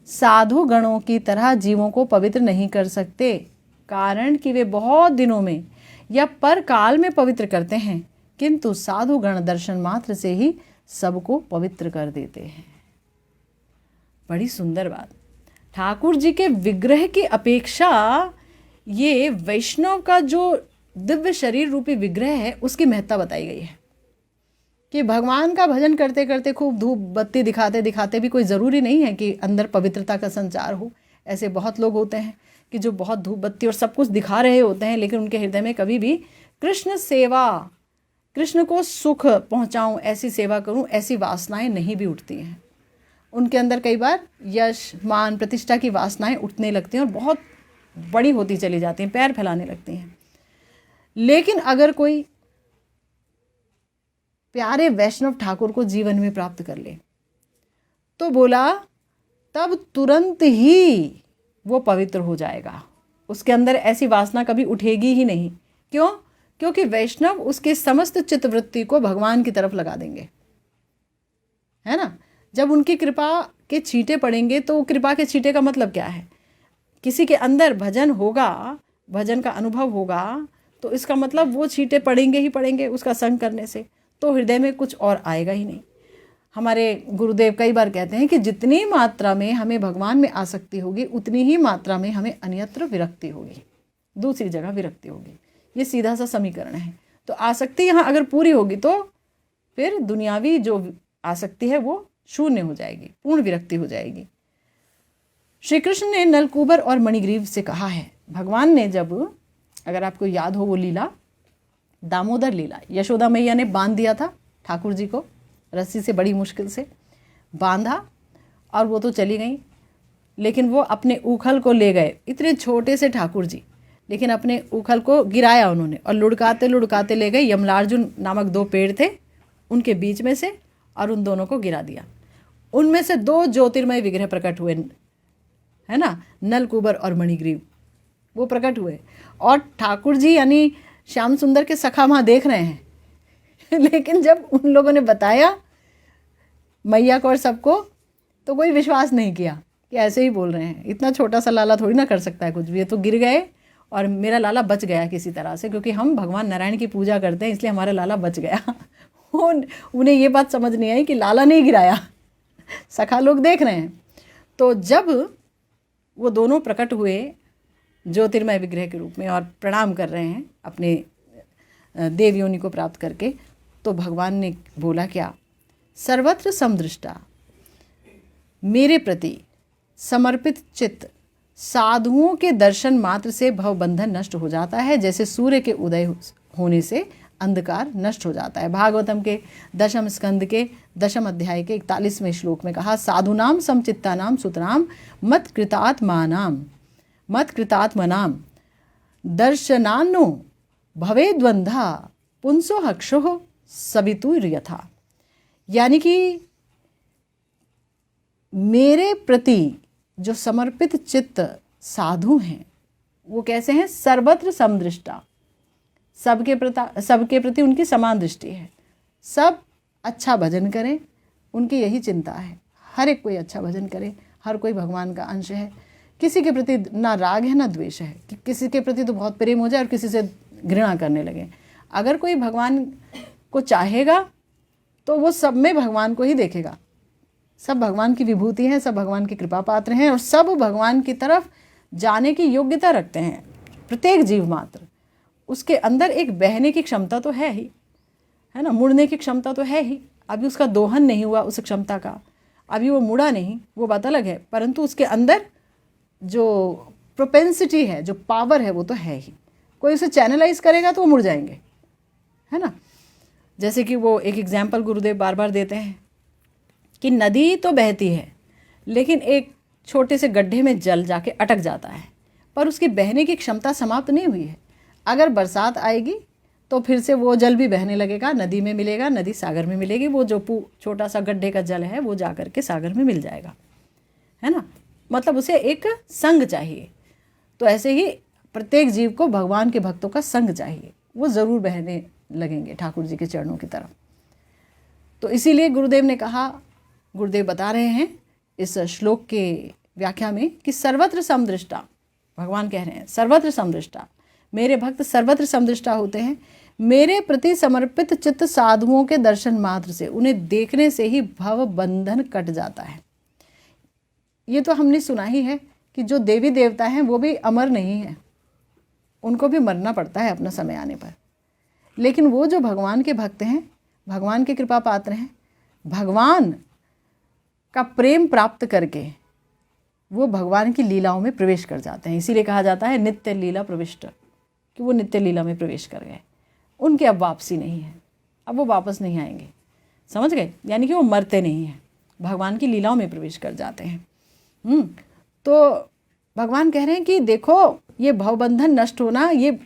साधु गणों की तरह जीवों को पवित्र नहीं कर सकते, कारण कि वे बहुत दिनों में या पर काल में पवित्र करते हैं, किंतु साधु गण दर्शन मात्र से ही सबको पवित्र कर देते हैं। बड़ी सुंदर बात। ठाकुर जी के विग्रह की अपेक्षा ये वैष्णव का जो दिव्य शरीर रूपी विग्रह है उसकी महत्ता बताई गई है, कि भगवान का भजन करते करते खूब धूप बत्ती दिखाते दिखाते भी कोई ज़रूरी नहीं है कि अंदर पवित्रता का संचार हो। ऐसे बहुत लोग होते हैं कि जो बहुत धूप बत्ती और सब कुछ दिखा रहे होते हैं, लेकिन उनके हृदय में कभी भी कृष्ण सेवा, कृष्ण को सुख पहुंचाऊं, ऐसी सेवा करूं, ऐसी वासनाएं नहीं भी उठती हैं। उनके अंदर कई बार यश मान प्रतिष्ठा की वासनाएं उठने लगती हैं और बहुत बड़ी होती चली जाती हैं, पैर फैलाने लगती हैं। लेकिन अगर कोई प्यारे वैष्णव ठाकुर को जीवन में प्राप्त कर ले तो बोला तब तुरंत ही वो पवित्र हो जाएगा, उसके अंदर ऐसी वासना कभी उठेगी ही नहीं। क्यों? क्योंकि वैष्णव उसके समस्त चित्तवृत्ति को भगवान की तरफ लगा देंगे, है ना। जब उनकी कृपा के छींटे पड़ेंगे तो कृपा के छींटे का मतलब क्या है? किसी के अंदर भजन होगा, भजन का अनुभव होगा, तो इसका मतलब वो छींटे पड़ेंगे ही पड़ेंगे उसका संग करने से। तो हृदय में कुछ और आएगा ही नहीं। हमारे गुरुदेव कई बार कहते हैं कि जितनी मात्रा में हमें भगवान में आसक्ति होगी उतनी ही मात्रा में हमें अन्यत्र विरक्ति होगी, दूसरी जगह विरक्ति होगी। ये सीधा सा समीकरण है। तो आसक्ति यहाँ अगर पूरी होगी तो फिर दुनियावी जो आसक्ति है वो शून्य हो जाएगी, पूर्ण विरक्ति हो जाएगी। श्री कृष्ण ने नलकूबर और मणिग्रीव से कहा है, भगवान ने जब, अगर आपको याद हो वो लीला, दामोदर लीला, यशोदा मैया ने बांध दिया था ठाकुर जी को रस्सी से, बड़ी मुश्किल से बांधा और वो तो चली गई, लेकिन वो अपने उखल को ले गए, इतने छोटे से ठाकुर जी, लेकिन अपने उखल को गिराया उन्होंने और लुढ़काते लुढ़काते ले गए। यमलार्जुन नामक 2 पेड़ थे उनके बीच में से, और उन दोनों को गिरा दिया। उनमें से 2 ज्योतिर्मय विग्रह प्रकट हुए, है ना, नलकूबर और मणिग्रीव, वो प्रकट हुए। और ठाकुर जी यानी श्याम सुंदर के सखा वहाँ देख रहे हैं लेकिन जब उन लोगों ने बताया मैया को और सबको, तो कोई विश्वास नहीं किया कि ऐसे ही बोल रहे हैं, इतना छोटा सा लाला थोड़ी ना कर सकता है कुछ भी। ये तो गिर गए और मेरा लाला बच गया किसी तरह से, क्योंकि हम भगवान नारायण की पूजा करते हैं इसलिए हमारा लाला बच गया उन्हें ये बात समझ नहीं आई कि लाला नहीं गिराया, सखा लोग देख रहे हैं। तो जब वो दोनों प्रकट हुए ज्योतिर्मय विग्रह के रूप में और प्रणाम कर रहे हैं अपने देव योनि को प्राप्त करके, तो भगवान ने बोला क्या, सर्वत्र समदृष्टा, मेरे प्रति समर्पित चित्त साधुओं के दर्शन मात्र से भवबंधन नष्ट हो जाता है, जैसे सूर्य के उदय होने से अंधकार नष्ट हो जाता है। भागवतम के 10वें स्कंद के 10वें अध्याय के 41वें श्लोक में कहा, साधुनाम समचित्तानाम सुतराम मत कृतात्मनाम दर्शनानो भवेद्वंधा पुंसो हक्षो सवितुर यथा। यानी कि मेरे प्रति जो समर्पित चित्त साधु हैं वो कैसे हैं, सर्वत्र समदृष्टा, सबके प्रति उनकी समान दृष्टि है, सब अच्छा भजन करें, उनकी यही चिंता है, हर एक कोई अच्छा भजन करे, हर कोई भगवान का अंश है, किसी के प्रति ना राग है ना द्वेष है, कि किसी के प्रति तो बहुत प्रेम हो जाए और किसी से घृणा करने लगे। अगर कोई भगवान को चाहेगा तो वो सब में भगवान को ही देखेगा, सब भगवान की विभूति है, सब भगवान की कृपा पात्र हैं और सब भगवान की तरफ जाने की योग्यता रखते हैं। प्रत्येक जीव मात्र, उसके अंदर एक बहने की क्षमता तो है ही, है ना, मुड़ने की क्षमता तो है ही। अभी उसका दोहन नहीं हुआ उस क्षमता का, अभी वो मुड़ा नहीं, वो बात अलग है, परंतु उसके अंदर जो प्रोपेंसिटी है, जो पावर है, वो तो है ही। कोई उसे चैनलाइज करेगा तो वो मुड़ जाएंगे, है ना। जैसे कि वो एक एग्जाम्पल गुरुदेव बार बार देते हैं कि नदी तो बहती है लेकिन एक छोटे से गड्ढे में जल जाके अटक जाता है, पर उसकी बहने की क्षमता समाप्त नहीं हुई है। अगर बरसात आएगी तो फिर से वो जल भी बहने लगेगा, नदी में मिलेगा, नदी सागर में मिलेगी, वो जो छोटा सा गड्ढे का जल है वो जा कर के सागर में मिल जाएगा, है ना। मतलब उसे एक संग चाहिए। तो ऐसे ही प्रत्येक जीव को भगवान के भक्तों का संग चाहिए, वो ज़रूर बहने लगेंगे ठाकुर जी के चरणों की तरफ। तो इसीलिए गुरुदेव ने कहा, गुरुदेव बता रहे हैं इस श्लोक के व्याख्या में कि सर्वत्र समदृष्टा, भगवान कह रहे हैं सर्वत्र समदृष्टा, मेरे भक्त सर्वत्र समदृष्टा होते हैं, मेरे प्रति समर्पित चित्त साधुओं के दर्शन मात्र से, उन्हें देखने से ही भव बंधन कट जाता है। ये तो हमने सुना ही है कि जो देवी देवता हैं वो भी अमर नहीं है, उनको भी मरना पड़ता है अपना समय आने पर। लेकिन वो जो भगवान के भक्त हैं, भगवान के कृपा पात्र हैं, भगवान का प्रेम प्राप्त करके वो भगवान की लीलाओं में प्रवेश कर जाते हैं। इसीलिए कहा जाता है नित्य लीला प्रविष्ट, कि वो नित्य लीला में प्रवेश कर गए, उनकी अब वापसी नहीं है, अब वो वापस नहीं आएंगे, समझ गए। यानी कि वो मरते नहीं हैं, भगवान की लीलाओं में प्रवेश कर जाते हैं। तो भगवान कह रहे हैं कि देखो ये भवबंधन नष्ट होना ये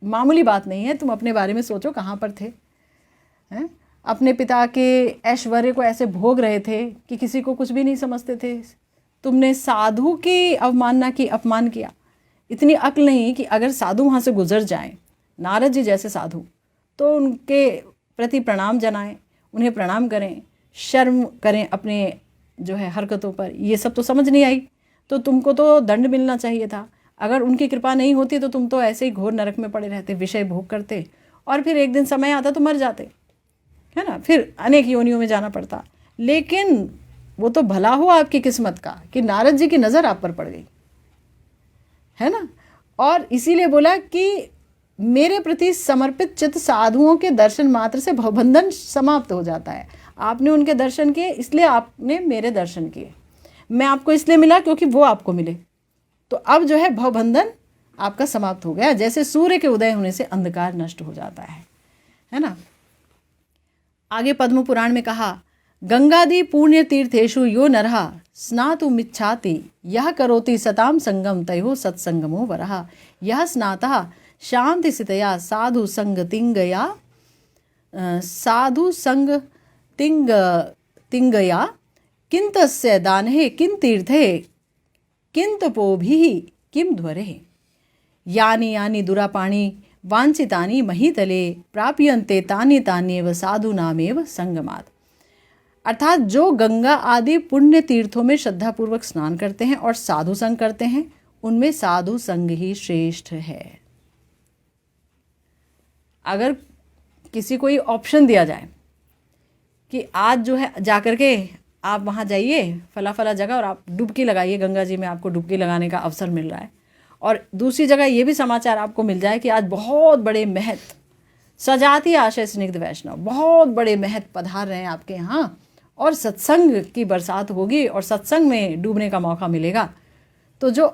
मामूली बात नहीं है। तुम अपने बारे में सोचो, कहाँ पर थे, हैं? अपने पिता के ऐश्वर्य को ऐसे भोग रहे थे कि किसी को कुछ भी नहीं समझते थे। तुमने साधु की अवमानना की, अपमान किया। इतनी अक्ल नहीं कि अगर साधु वहाँ से गुजर जाएं, नारद जी जैसे साधु, तो उनके प्रति प्रणाम जनाएं, उन्हें प्रणाम करें, शर्म करें अपने जो है हरकतों पर। ये सब तो समझ नहीं आई, तो तुमको तो दंड मिलना चाहिए था। अगर उनकी कृपा नहीं होती तो तुम तो ऐसे ही घोर नरक में पड़े रहते, विषय भोग करते, और फिर एक दिन समय आता तो मर जाते। है ना, फिर अनेक योनियों में जाना पड़ता। लेकिन वो तो भला हुआ आपकी किस्मत का कि नारद जी की नज़र आप पर पड़ गई, है ना। और इसीलिए बोला कि मेरे प्रति समर्पित चित्त साधुओं के दर्शन मात्र से भवबंधन समाप्त हो जाता है। आपने उनके दर्शन किए इसलिए आपने मेरे दर्शन किए, मैं आपको इसलिए मिला क्योंकि वो आपको मिले, तो अब जो है भवबंधन आपका समाप्त हो गया। जैसे सूर्य के उदय होने से अंधकार नष्ट हो जाता है ना। आगे पद्म पुराण में कहा, गंगादि पुण्य तीर्थेषु यो नरः स्नातुमिच्छाति यह करोति सताम संगम तयो सत्संगमो वरः। यह स्नातः शांति सितया साधु संग तिंगया किंतस्य दानहे किं तीर्थे किं तपोभिः किं ध्वरेः। यानि यानि दुरापाणि वांछितानि महीतले प्राप्यन्ते तानि तान्येव साधूनामेव संगमात्। अर्थात जो गंगा आदि पुण्य तीर्थों में श्रद्धापूर्वक स्नान करते हैं और साधु संग करते हैं, उनमें साधु संग ही श्रेष्ठ है। अगर किसी को ये ऑप्शन दिया जाए कि आज जो है जाकर के आप वहाँ जाइए फला फला जगह और आप डुबकी लगाइए, गंगा जी में आपको डुबकी लगाने का अवसर मिल रहा है, और दूसरी जगह ये भी समाचार आपको मिल जाए कि आज बहुत बड़े महत सजाती आशय स्निग्ध वैष्णव बहुत बड़े महत पधार रहे हैं आपके यहाँ और सत्संग की बरसात होगी और सत्संग में डूबने का मौका मिलेगा, तो जो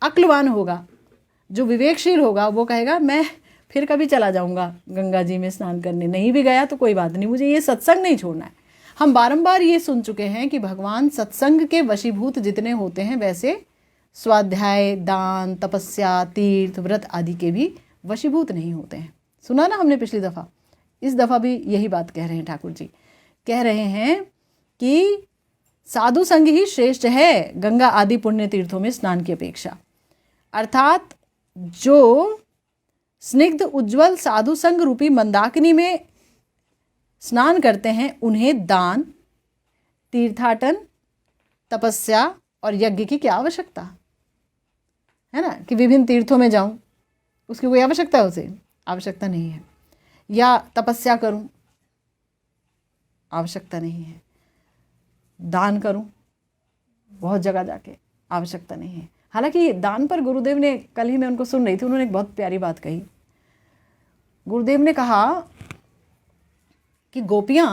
अक्लवान होगा, जो विवेकशील होगा, वो कहेगा मैं फिर कभी चला जाऊंगा गंगा जी में स्नान करने, नहीं भी गया तो कोई बात नहीं, मुझे ये सत्संग नहीं छोड़ना है। हम बारंबार ये सुन चुके हैं कि भगवान सत्संग के वशीभूत जितने होते हैं वैसे स्वाध्याय, दान, तपस्या, तीर्थ, व्रत आदि के भी वशीभूत नहीं होते हैं। सुना ना हमने पिछली दफ़ा, इस दफ़ा भी यही बात कह रहे हैं ठाकुर जी। कह रहे हैं कि साधु संग ही श्रेष्ठ है गंगा आदि पुण्य तीर्थों में स्नान की अपेक्षा। अर्थात जो स्निग्ध उज्ज्वल साधु संग रूपी मंदाकिनी में स्नान करते हैं, उन्हें दान, तीर्थाटन, तपस्या और यज्ञ की क्या आवश्यकता है ना, कि विभिन्न तीर्थों में जाऊं, उसकी कोई आवश्यकता है, उसे आवश्यकता नहीं है। या तपस्या करूं, आवश्यकता नहीं है। दान करूं बहुत जगह जाके, आवश्यकता नहीं है। हालांकि दान पर गुरुदेव ने, कल ही मैं उनको सुन रही थी, उन्होंने एक बहुत प्यारी बात कही। गुरुदेव ने कहा कि गोपियां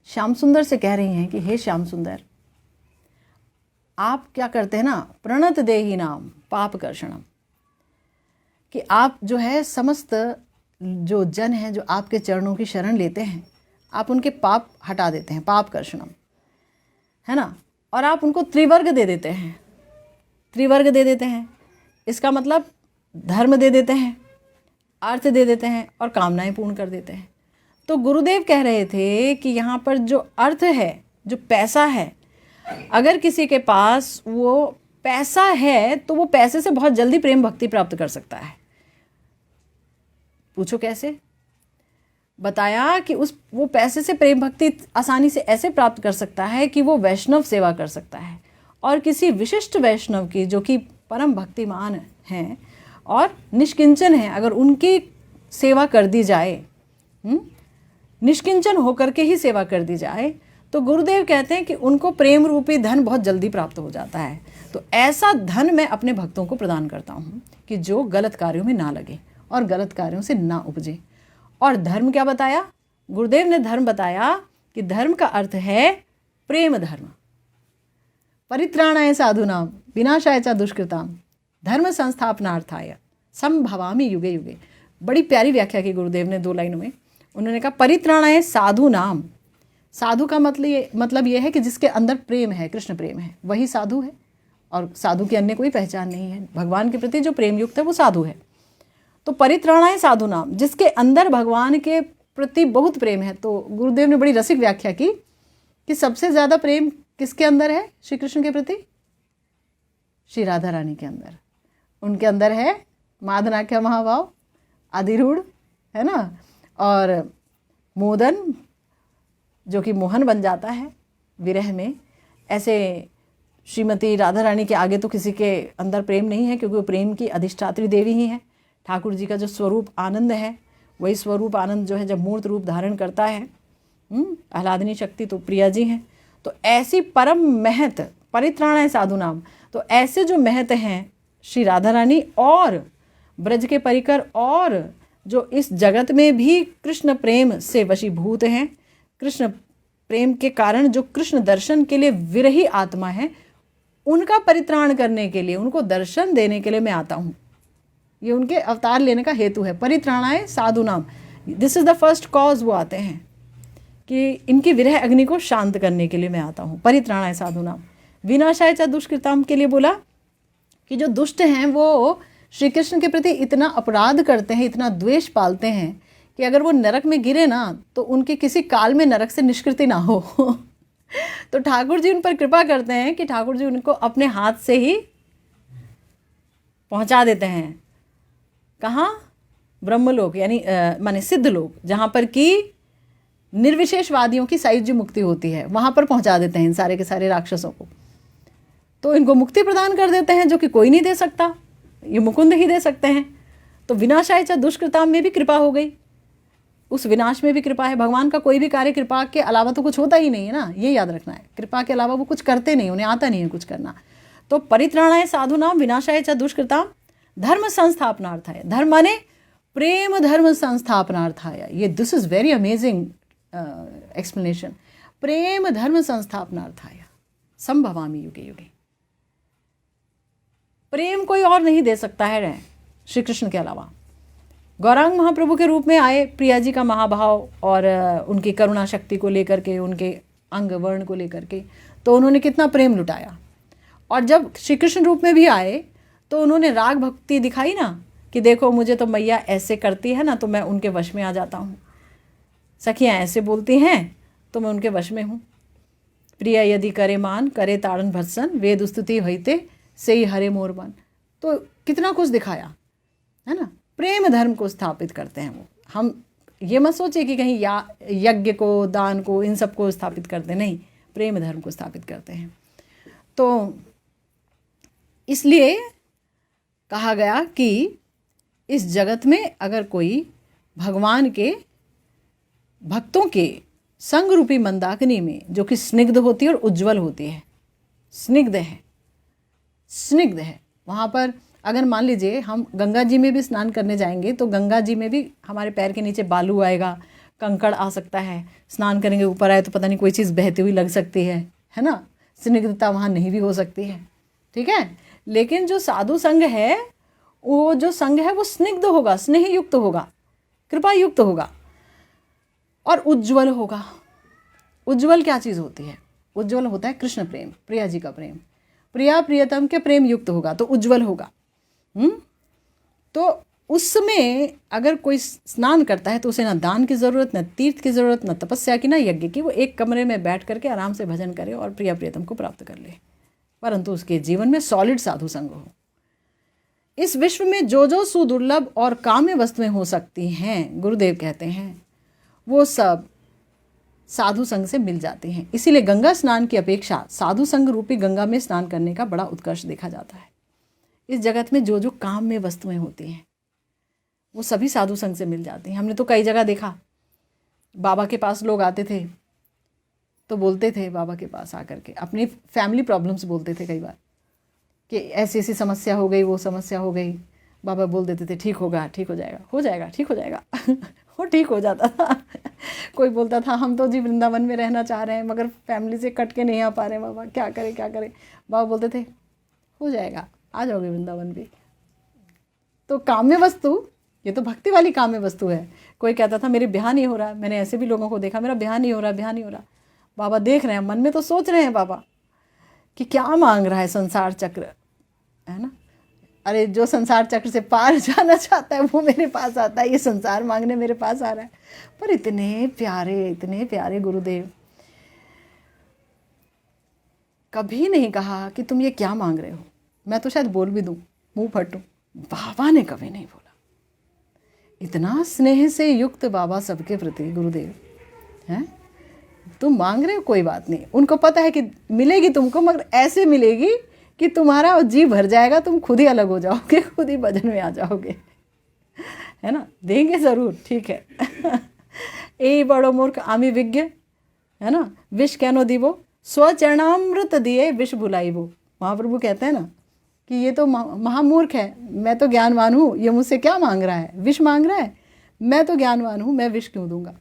श्याम सुंदर से कह रही हैं कि हे श्याम सुंदर, आप क्या करते हैं ना, प्रणत देहि नाम पाप कर्षणम, कि आप जो है समस्त जो जन हैं जो आपके चरणों की शरण लेते हैं, आप उनके पाप हटा देते हैं, पाप कर्षणम, है ना। और आप उनको त्रिवर्ग दे देते हैं, त्रिवर्ग दे देते हैं। इसका मतलब धर्म दे देते हैं, अर्थ दे देते हैं और कामनाएं पूर्ण कर देते हैं। तो गुरुदेव कह रहे थे कि यहाँ पर जो अर्थ है, जो पैसा है, अगर किसी के पास वो पैसा है तो वो पैसे से बहुत जल्दी प्रेम भक्ति प्राप्त कर सकता है। पूछो कैसे? बताया कि वो पैसे से प्रेम भक्ति आसानी से ऐसे प्राप्त कर सकता है कि वो वैष्णव सेवा कर सकता है, और किसी विशिष्ट वैष्णव की जो कि परम भक्तिमान हैं और निष्किंचन हैं, अगर उनकी सेवा कर दी जाए, निष्किंचन होकर के ही सेवा कर दी जाए, तो गुरुदेव कहते हैं कि उनको प्रेम रूपी धन बहुत जल्दी प्राप्त हो जाता है। तो ऐसा धन मैं अपने भक्तों को प्रदान करता हूँ कि जो गलत कार्यों में ना लगे और गलत कार्यों से ना उपजे। और धर्म क्या बताया गुरुदेव ने? धर्म बताया कि धर्म का अर्थ है प्रेम धर्म। परित्राणाय साधूनां विनाशाय च दुष्कृतां धर्म संस्थापनार्थाय संभवामि युगे युगे। बड़ी प्यारी व्याख्या की गुरुदेव ने 2 लाइनों में। उन्होंने कहा परित्राणाय साधूनां, साधु का मतलब ये है कि जिसके अंदर प्रेम है, कृष्ण प्रेम है, वही साधु है, और साधु की अन्य कोई पहचान नहीं है। भगवान के प्रति जो प्रेम युक्त है वो साधु है। तो परित्राणाय साधूनां, जिसके अंदर भगवान के प्रति बहुत प्रेम है। तो गुरुदेव ने बड़ी रसिक व्याख्या की कि सबसे ज़्यादा प्रेम किसके अंदर है श्री कृष्ण के प्रति? श्री राधा रानी के अंदर। उनके अंदर है मादनाख्या महाभाव, अधिरूढ़, है ना, और मोदन जो कि मोहन बन जाता है विरह में। ऐसे श्रीमती राधा रानी के आगे तो किसी के अंदर प्रेम नहीं है, क्योंकि वो प्रेम की अधिष्ठात्री देवी ही है। ठाकुर जी का जो स्वरूप आनंद है, वही स्वरूप आनंद जो है जब मूर्त रूप धारण करता है, आह्लादनी शक्ति तो प्रिया जी हैं। तो ऐसी परम महत परित्राणाय साधु नाम, तो ऐसे जो महत हैं श्री राधा रानी और ब्रज के परिकर और जो इस जगत में भी कृष्ण प्रेम से वशीभूत हैं, कृष्ण प्रेम के कारण जो कृष्ण दर्शन के लिए विरही आत्मा है, उनका परित्राण करने के लिए, उनको दर्शन देने के लिए मैं आता हूँ। ये उनके अवतार लेने का हेतु है। परित्राणाय साधु नाम, this is the first cause. वो आते हैं कि इनकी विरह अग्नि को शांत करने के लिए मैं आता हूँ। परित्राणाय साधु नाम, विनाशाय च दुष्कृताम के लिए बोला कि जो दुष्ट हैं वो श्री कृष्ण के प्रति इतना अपराध करते हैं, इतना द्वेष पालते हैं कि अगर वो नरक में गिरे ना तो उनके किसी काल में नरक से निष्कृति ना हो। तो ठाकुर जी उन पर कृपा करते हैं कि ठाकुर जी उनको अपने हाथ से ही पहुंचा देते हैं। कहाँ? ब्रह्मलोक, यानी माने सिद्ध लोक, जहाँ पर कि निर्विशेषवादियों की सायुज्य मुक्ति होती है, वहाँ पर पहुंचा देते हैं इन सारे के सारे राक्षसों को। तो इनको मुक्ति प्रदान कर देते हैं, जो कि कोई नहीं दे सकता, ये मुकुंद ही दे सकते हैं। तो विनाशाय च दुष्कृताम में भी कृपा हो गई, उस विनाश में भी कृपा है। भगवान का कोई भी कार्य कृपा के अलावा तो कुछ होता ही नहीं है ना, ये याद रखना है। कृपा के अलावा वो कुछ करते नहीं, उन्हें आता नहीं है कुछ करना। तो परित्राणाय साधु नाम, विनाशाय च दुष्कृताम, धर्म संस्थापनार्थाय, धर्म माने प्रेम धर्म संस्थापनार्थाय। ये this is very amazing explanation. प्रेम धर्म संस्थापनार्थाय संभवामि युगे युगे। प्रेम कोई और नहीं दे सकता है श्री कृष्ण के अलावा। गौरांग महाप्रभु के रूप में आए, प्रिया जी का महाभाव और उनकी करुणा शक्ति को लेकर के, उनके अंग वर्ण को लेकर के, तो उन्होंने कितना प्रेम लुटाया। और जब श्री कृष्ण रूप में भी आए तो उन्होंने राग भक्ति दिखाई ना, कि देखो मुझे तो मैया ऐसे करती है ना तो मैं उनके वश में आ जाता हूँ, सखियाँ ऐसे बोलती हैं तो मैं उनके वश में हूँ। प्रिया यदि करे मान, करे ताड़न भत्सन, वेद स्तुति होते से ही हरे मोर मन। तो कितना कुछ दिखाया है ना। प्रेम धर्म को स्थापित करते हैं वो। हम ये मत सोचिए कि कहीं यज्ञ को, दान को, इन सब को स्थापित करते नहीं, प्रेम धर्म को स्थापित करते हैं। तो इसलिए कहा गया कि इस जगत में अगर कोई भगवान के भक्तों के संग रूपी मंदाकिनी में, जो कि स्निग्ध होती है और उज्जवल होती है, स्निग्ध है, वहाँ पर अगर मान लीजिए हम गंगा जी में भी स्नान करने जाएंगे तो गंगा जी में भी हमारे पैर के नीचे बालू आएगा, कंकड़ आ सकता है, स्नान करेंगे ऊपर आए तो पता नहीं कोई चीज़ बहती हुई लग सकती है ना। स्निग्धता वहाँ नहीं भी हो सकती है, ठीक है। लेकिन जो साधु संघ है, वो जो संघ है वो स्निग्ध होगा, स्नेह युक्त होगा, कृपा युक्त होगा और उज्ज्वल होगा। उज्ज्वल क्या चीज़ होती है? उज्ज्वल होता है कृष्ण प्रेम, प्रिया जी का प्रेम, प्रिया प्रियतम के प्रेम युक्त होगा तो उज्ज्वल होगा। तो उसमें अगर कोई स्नान करता है तो उसे ना दान की ज़रूरत, न तीर्थ की ज़रूरत, न तपस्या की, न यज्ञ की। वो एक कमरे में बैठ करके आराम से भजन करे और प्रिया प्रियतम को प्राप्त कर ले, परंतु उसके जीवन में सॉलिड साधु संग हो। इस विश्व में जो जो सुदुर्लभ और काम्य वस्तुएं हो सकती हैं, गुरुदेव कहते हैं, वो सब साधु संग से मिल जाती हैं। इसीलिए गंगा स्नान की अपेक्षा साधु संग रूपी गंगा में स्नान करने का बड़ा उत्कर्ष देखा जाता है। इस जगत में जो जो काम में वस्तुएं होती हैं वो सभी साधु संग से मिल जाती हैं। हमने तो कई जगह देखा, बाबा के पास लोग आते थे तो बोलते थे, बाबा के पास आकर के अपनी फैमिली प्रॉब्लम्स बोलते थे कई बार कि ऐसी ऐसी समस्या हो गई, वो समस्या हो गई। बाबा बोल देते थे ठीक होगा, ठीक हो जाएगा, हो जाएगा, ठीक हो जाएगा। वो ठीक हो जाता था। कोई बोलता था हम तो जी वृंदावन में रहना चाह रहे हैं मगर फैमिली से कट के नहीं आ पा रहे हैं, बाबा क्या करें क्या करें। बाबा बोलते थे हो जाएगा, आ जाओगे वृंदावन भी। तो काम्य वस्तु, ये तो भक्ति वाली काम्य वस्तु है। कोई कहता था मेरे ब्याह नहीं हो रहा, मैंने ऐसे भी लोगों को देखा, मेरा ब्याह नहीं हो रहा, ब्याह नहीं हो रहा। बाबा देख रहे हैं, मन में तो सोच रहे हैं बाबा कि क्या मांग रहा है संसार चक्र, है ना। अरे जो संसार चक्र से पार जाना चाहता है वो मेरे पास आता है, ये संसार मांगने मेरे पास आ रहा है। पर इतने प्यारे गुरुदेव कभी नहीं कहा कि तुम ये क्या मांग रहे हो। मैं तो शायद बोल भी दूं, मुंह फटूं, बाबा ने कभी नहीं बोला। इतना स्नेह से युक्त बाबा सबके प्रति गुरुदेव हैं। तुम मांग रहे हो कोई बात नहीं, उनको पता है कि मिलेगी तुमको, मगर ऐसे मिलेगी कि तुम्हारा जी भर जाएगा, तुम खुद ही अलग हो जाओगे, खुद ही भजन में आ जाओगे, है ना। देंगे ज़रूर, ठीक है। ए बड़ो मूर्ख आमी विज्ञ है ना। विष कहनो दीवो स्वचरणामृत दिए विष भुलाई वो। महाप्रभु कहते हैं ना कि ये तो महामूर्ख है, मैं तो ज्ञानवान हूँ, ये मुझसे क्या मांग रहा है, विष मांग रहा है, मैं तो ज्ञानवान हूँ, मैं विष क्यों दूंगा,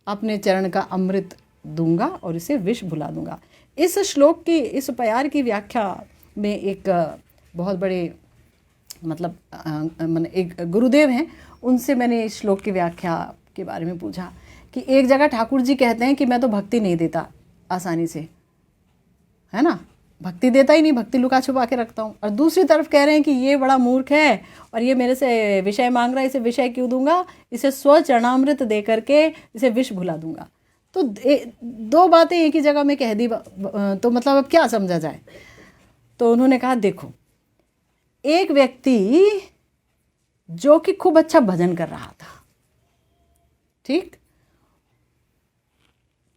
अपने चरण का अमृत दूंगा और इसे विष भुला दूंगा। इस श्लोक की, इस प्यार की व्याख्या में एक बहुत बड़े मतलब मैंने एक गुरुदेव हैं, उनसे मैंने इस श्लोक की व्याख्या के बारे में पूछा कि एक जगह ठाकुर जी कहते हैं कि मैं तो भक्ति नहीं देता आसानी से, है ना, भक्ति देता ही नहीं, भक्ति लुका छुपा के रखता हूँ। और दूसरी तरफ कह रहे हैं कि ये बड़ा मूर्ख है और ये मेरे से विषय मांग रहा है, इसे विषय क्यों दूंगा, इसे स्वचरणामृत दे करके इसे विष भुला दूंगा। तो दो बातें एक ही जगह में कह दी, तो मतलब अब क्या समझा जाए। तो उन्होंने कहा देखो, एक व्यक्ति जो कि खूब अच्छा भजन कर रहा था, ठीक,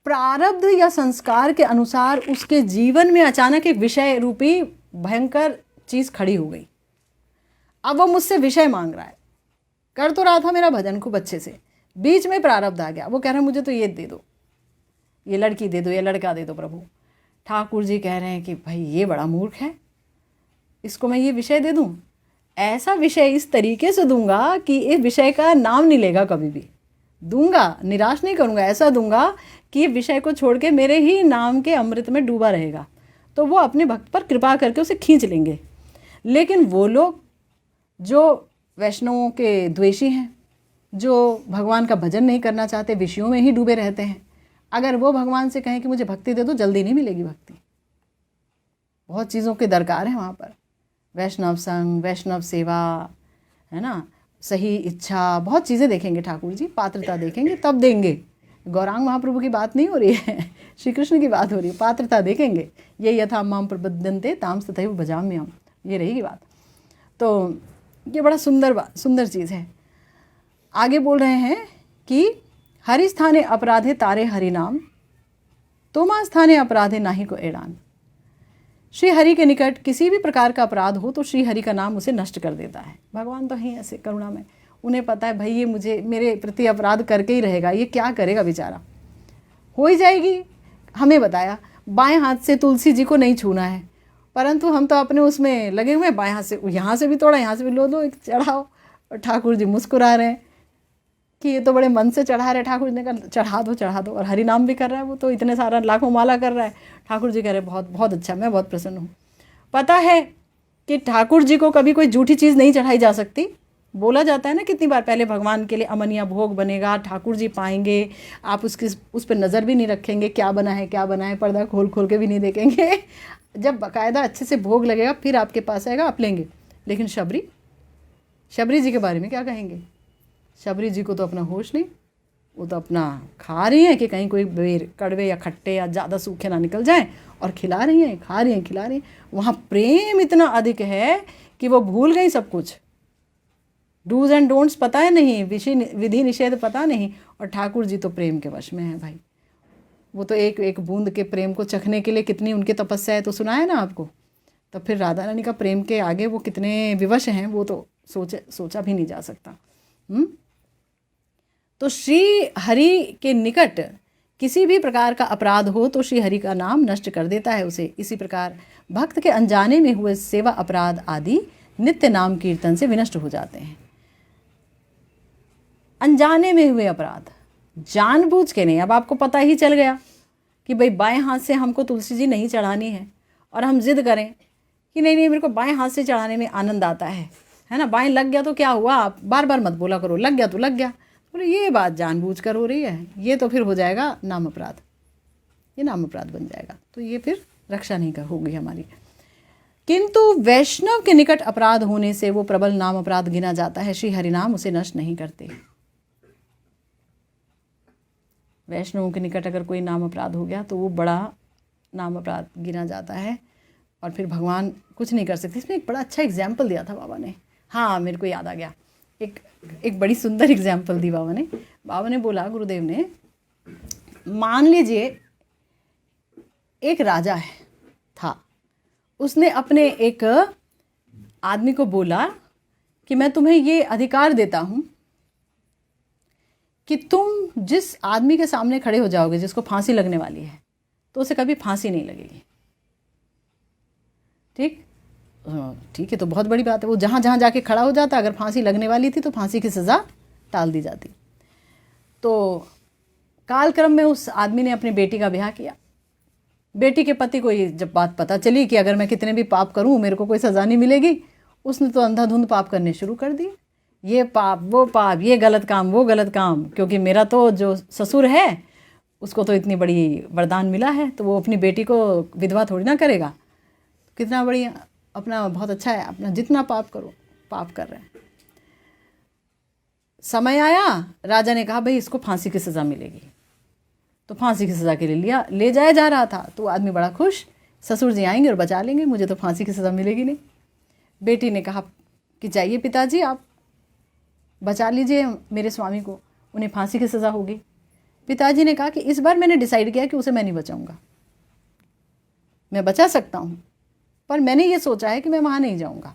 प्रारब्ध या संस्कार के अनुसार उसके जीवन में अचानक एक विषय रूपी भयंकर चीज खड़ी हो गई। अब वो मुझसे विषय मांग रहा है, कर तो रहा था मेरा भजन खूब अच्छे से, बीच में प्रारब्ध आ गया, वो कह रहा है मुझे तो ये दे दो, ये लड़की दे दो, ये लड़का दे दो प्रभु। ठाकुर जी कह रहे हैं कि भाई ये बड़ा मूर्ख है, इसको मैं ये विषय दे दूं, ऐसा विषय इस तरीके से दूंगा कि इस विषय का नाम नहीं लेगा, कभी भी दूंगा, निराश नहीं करूंगा, ऐसा दूंगा कि विषय को छोड़ के मेरे ही नाम के अमृत में डूबा रहेगा। तो वो अपने भक्त पर कृपा करके उसे खींच लेंगे। लेकिन वो लोग जो वैष्णवों के द्वेषी हैं, जो भगवान का भजन नहीं करना चाहते, विषयों में ही डूबे रहते हैं, अगर वो भगवान से कहें कि मुझे भक्ति दे दो, जल्दी नहीं मिलेगी भक्ति। बहुत चीज़ों के दरकार है वहाँ पर, वैष्णव संग, वैष्णव सेवा, है ना, सही इच्छा, बहुत चीज़ें देखेंगे ठाकुर जी, पात्रता देखेंगे तब देंगे। गौरांग महाप्रभु की बात नहीं हो रही है, श्री कृष्ण की बात हो रही है, पात्रता देखेंगे। ये यथा माम प्रबद्धन्ते ताम तथैव भजाम्यहम्, ये रहेगी बात। तो ये बड़ा सुंदर चीज़ है। आगे बोल रहे हैं कि हरि स्थाने अपराधे तारे हरि नाम, तोमा स्थाने अपराधे नाही को एड़ान। श्री हरि के निकट किसी भी प्रकार का अपराध हो तो श्री हरि का नाम उसे नष्ट कर देता है। भगवान तो हैं ऐसे करुणा में, उन्हें पता है भाई ये मुझे मेरे प्रति अपराध करके ही रहेगा, ये क्या करेगा बेचारा, हो ही जाएगी। हमें बताया बाएं हाथ से तुलसी जी को नहीं छूना है, परंतु हम तो अपने उसमें लगे हुए हैं, बाएं हाथ से यहाँ से भी तोड़ा, यहाँ से भी लो दो, चढ़ाओ। और ठाकुर जी मुस्कुरा रहे हैं कि ये तो बड़े मन से चढ़ा रहे। ठाकुर जी ने कहा चढ़ा दो, और हरि नाम भी कर रहा है, वो तो इतने सारा लाखों माला कर रहा है। ठाकुर जी कह रहे बहुत बहुत अच्छा, मैं बहुत प्रसन्न हूँ। पता है कि ठाकुर जी को कभी कोई झूठी चीज़ नहीं चढ़ाई जा सकती। बोला जाता है ना कितनी बार, पहले भगवान के लिए अमनिया भोग बनेगा, ठाकुर जी पाएंगे, आप उस पर नज़र भी नहीं रखेंगे, क्या बना है, पर्दा खोल के भी नहीं देखेंगे। जब बाकायदा अच्छे से भोग लगेगा फिर आपके पास आएगा, आप लेंगे। लेकिन शबरी जी के बारे में क्या कहेंगे? शबरी जी को तो अपना होश नहीं, वो तो अपना खा रही हैं कि कहीं कोई बेर कड़वे या खट्टे या ज़्यादा सूखे ना निकल जाएं, और खिला रही हैं, खा रही हैं, खिला रही हैं। वहाँ प्रेम इतना अधिक है कि वो भूल गई सब कुछ, डूज एंड डोंट्स पता है नहीं, विधि निषेध पता नहीं, और ठाकुर जी तो प्रेम के वश में है भाई। वो तो एक एक बूंद के प्रेम को चखने के लिए कितनी उनकी तपस्या है, तो सुना है ना आपको। तो फिर राधा रानी का प्रेम के आगे वो कितने विवश हैं, वो तो सोचा भी नहीं जा सकता। तो श्री हरि के निकट किसी भी प्रकार का अपराध हो तो श्री हरि का नाम नष्ट कर देता है उसे। इसी प्रकार भक्त के अनजाने में हुए सेवा अपराध आदि नित्य नाम कीर्तन से विनष्ट हो जाते हैं। अनजाने में हुए अपराध, जानबूझ के नहीं। अब आपको पता ही चल गया कि भाई बाएं हाथ से हमको तुलसी जी नहीं चढ़ानी है, और हम जिद करें कि नहीं मेरे को बाएं हाथ से चढ़ाने में आनंद आता है ना, बाएं लग गया तो क्या हुआ, आप बार बार मत बोला करो, लग गया तो लग गया। बोले ये बात जानबूझ कर हो रही है, ये तो फिर हो जाएगा नाम अपराध, ये नाम अपराध बन जाएगा, तो ये फिर रक्षा नहीं होगी हमारी। किंतु वैष्णव के निकट अपराध होने से वो प्रबल नाम अपराध गिना जाता है, श्री हरिनाम उसे नष्ट नहीं करते। वैष्णवों के निकट अगर कोई नाम अपराध हो गया तो वो बड़ा नाम अपराध गिना जाता है, और फिर भगवान कुछ नहीं कर सकते। इसमें एक बड़ा अच्छा एग्जाम्पल दिया था बाबा ने, हाँ मेरे को याद आ गया, एक बड़ी सुंदर एग्जाम्पल दी बाबा ने बोला, गुरुदेव ने, मान लीजिए एक राजा था, उसने अपने एक आदमी को बोला कि मैं तुम्हें ये अधिकार देता हूँ कि तुम जिस आदमी के सामने खड़े हो जाओगे जिसको फांसी लगने वाली है तो उसे कभी फांसी नहीं लगेगी। ठीक ठीक है, तो बहुत बड़ी बात है। वो जहाँ जहाँ जाके खड़ा हो जाता, अगर फांसी लगने वाली थी तो फांसी की सज़ा टाल दी जाती। तो कालक्रम में उस आदमी ने अपनी बेटी का ब्याह किया। बेटी के पति को ये जब बात पता चली कि अगर मैं कितने भी पाप करूं मेरे को कोई सज़ा नहीं मिलेगी, उसने तो अंधाधुंध पाप करने शुरू कर दिए। ये पाप, वो पाप, ये गलत काम, वो गलत काम, क्योंकि मेरा तो जो ससुर है उसको तो इतनी बड़ी वरदान मिला है, तो वो अपनी बेटी को विधवा थोड़ी ना करेगा। कितना बड़ी अपना, बहुत अच्छा है अपना, जितना पाप करो, पाप कर रहे हैं। समय आया, राजा ने कहा भाई इसको फांसी की सज़ा मिलेगी। तो फांसी की सज़ा के लिए ले जाया जा रहा था। तो आदमी बड़ा खुश, ससुर जी आएंगे और बचा लेंगे, मुझे तो फांसी की सज़ा मिलेगी नहीं। बेटी ने कहा कि जाइए पिताजी, आप बचा लीजिए मेरे स्वामी को, उन्हें फांसी की सज़ा होगी। पिताजी ने कहा कि इस बार मैंने डिसाइड किया कि उसे मैं नहीं बचाऊंगा। मैं बचा सकता हूँ पर मैंने ये सोचा है कि मैं वहाँ नहीं जाऊँगा।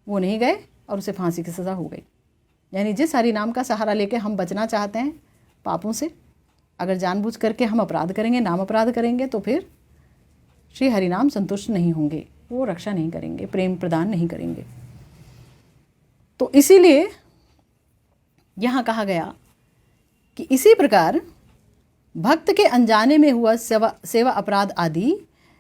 वो नहीं गए और उसे फांसी की सज़ा हो गई। यानी जिस हरि नाम का सहारा लेके हम बचना चाहते हैं पापों से, अगर जानबूझ करके हम अपराध करेंगे, नाम अपराध करेंगे, तो फिर श्री हरिनाम संतुष्ट नहीं होंगे, वो रक्षा नहीं करेंगे, प्रेम प्रदान नहीं करेंगे। तो इसीलिए यहाँ कहा गया कि इसी प्रकार भक्त के अनजाने में हुआ सेवा अपराध आदि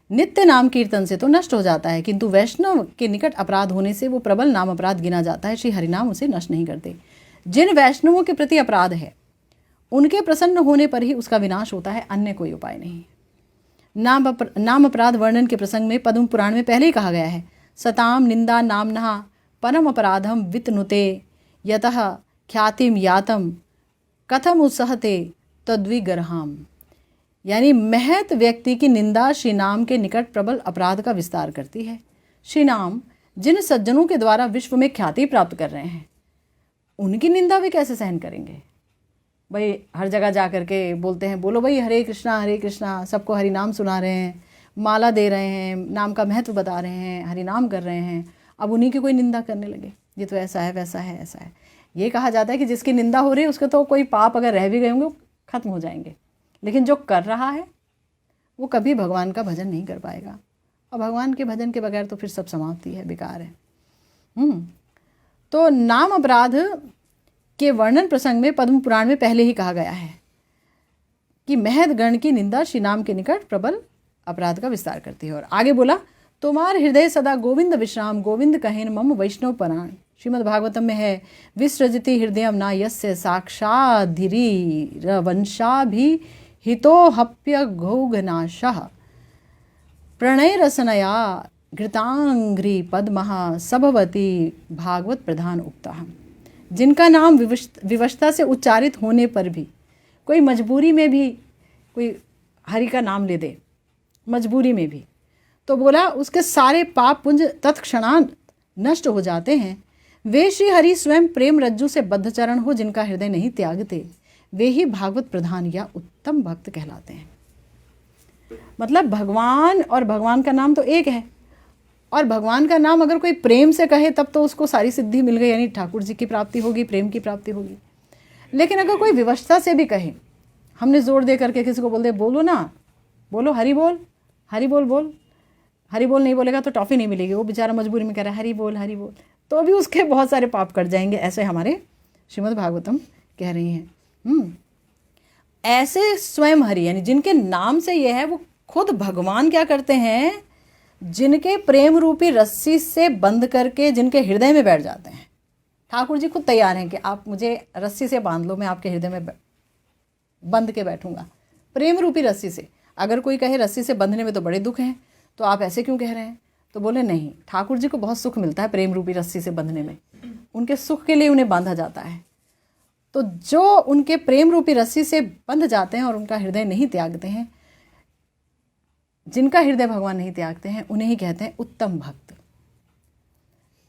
नित्य नाम कीर्तन से तो नष्ट हो जाता है, किंतु वैष्णव के निकट अपराध होने से वो प्रबल नाम अपराध गिना जाता है। श्री हरिनाम उसे नष्ट नहीं करते। जिन वैष्णवों के प्रति अपराध है उनके प्रसन्न होने पर ही उसका विनाश होता है, अन्य कोई उपाय नहीं। नाम अपराध वर्णन के प्रसंग में पद्म पुराण में पहले ही कहा गया है, सताम निंदा नामनः परम अपराधम वितनुते यतः ख्यातिम यातम कथम उत्सहते तद्विगर्हाम। यानी महत व्यक्ति की निंदा श्री नाम के निकट प्रबल अपराध का विस्तार करती है। श्री नाम जिन सज्जनों के द्वारा विश्व में ख्याति प्राप्त कर रहे हैं उनकी निंदा वे कैसे सहन करेंगे। भाई हर जगह जा कर के बोलते हैं, बोलो भाई हरे कृष्णा, सबको हरि नाम सुना रहे हैं, माला दे रहे हैं, नाम का महत्व बता रहे हैं, हरि नाम कर रहे हैं, अब उन्हीं की कोई निंदा करने लगे, ये तो ऐसा है, वैसा है, ऐसा है। ये कहा जाता है कि जिसकी निंदा हो रही है उसके तो कोई पाप अगर रह भी गए होंगे खत्म हो जाएंगे, लेकिन जो कर रहा है वो कभी भगवान का भजन नहीं कर पाएगा, और भगवान के भजन के बगैर तो फिर सब समाप्ति है, बेकार है। तो नाम अपराध के वर्णन प्रसंग में पद्म पुराण में पहले ही कहा गया है कि महद गण की निंदा श्री नाम के निकट प्रबल अपराध का विस्तार करती है। और आगे बोला, तुम्हार हृदय सदा गोविंद विश्राम, गोविंद कहेन मम वैष्णव पराण। श्रीमद् भागवतम में है, विसृजति हृदयम ना यस्य साक्षाधिरी रवंशाभि हितो हप्य घोघनाशः प्रणय रसनया घृतांग्री पद्मः सभवती भागवत प्रधान उक्ता। जिनका नाम विवशता से उच्चारित होने पर भी, कोई मजबूरी में भी कोई हरि का नाम ले दे, मजबूरी में भी, तो बोला उसके सारे पाप पुंज तत्क्षणात नष्ट हो जाते हैं। वे श्री हरि स्वयं प्रेम रज्जु से बद्ध चरण हो, जिनका हृदय नहीं त्यागते, वे ही भागवत प्रधान या उत्तम भक्त कहलाते हैं। मतलब भगवान और भगवान का नाम तो एक है, और भगवान का नाम अगर कोई प्रेम से कहे तब तो उसको सारी सिद्धि मिल गई, यानी ठाकुर जी की प्राप्ति होगी, प्रेम की प्राप्ति होगी। लेकिन अगर कोई विवशता से भी कहे, हमने जोर दे करके किसी को बोल दे, बोलो ना, बोलो हरि बोल, हरि बोल बोल, हरि बोल नहीं बोलेगा तो टॉफ़ी नहीं मिलेगी, वो बेचारा मजबूरी में कह रहा है हरि बोल हरि बोल, तो भी उसके बहुत सारे पाप कट जाएंगे। ऐसे हमारे श्रीमद् भागवतम कह रही हैं। ऐसे स्वयं हरि, यानी जिनके नाम से ये है, वो खुद भगवान क्या करते हैं, जिनके प्रेम रूपी रस्सी से बंद करके जिनके हृदय में बैठ जाते हैं। ठाकुर जी खुद तैयार हैं कि आप मुझे रस्सी से बांध लो, मैं आपके हृदय में बंद के बैठूंगा, प्रेम रूपी रस्सी से। अगर कोई कहे रस्सी से बंधने में तो बड़े दुख हैं, तो आप ऐसे क्यों कह रहे हैं, तो बोले नहीं, ठाकुर जी को बहुत सुख मिलता है प्रेम रूपी रस्सी से बंधने में, उनके सुख के लिए उन्हें बांधा जाता है। तो जो उनके प्रेम रूपी रस्सी से बंध जाते हैं और उनका हृदय नहीं त्यागते हैं, जिनका हृदय भगवान नहीं त्यागते हैं, उन्हें ही कहते हैं उत्तम भक्त,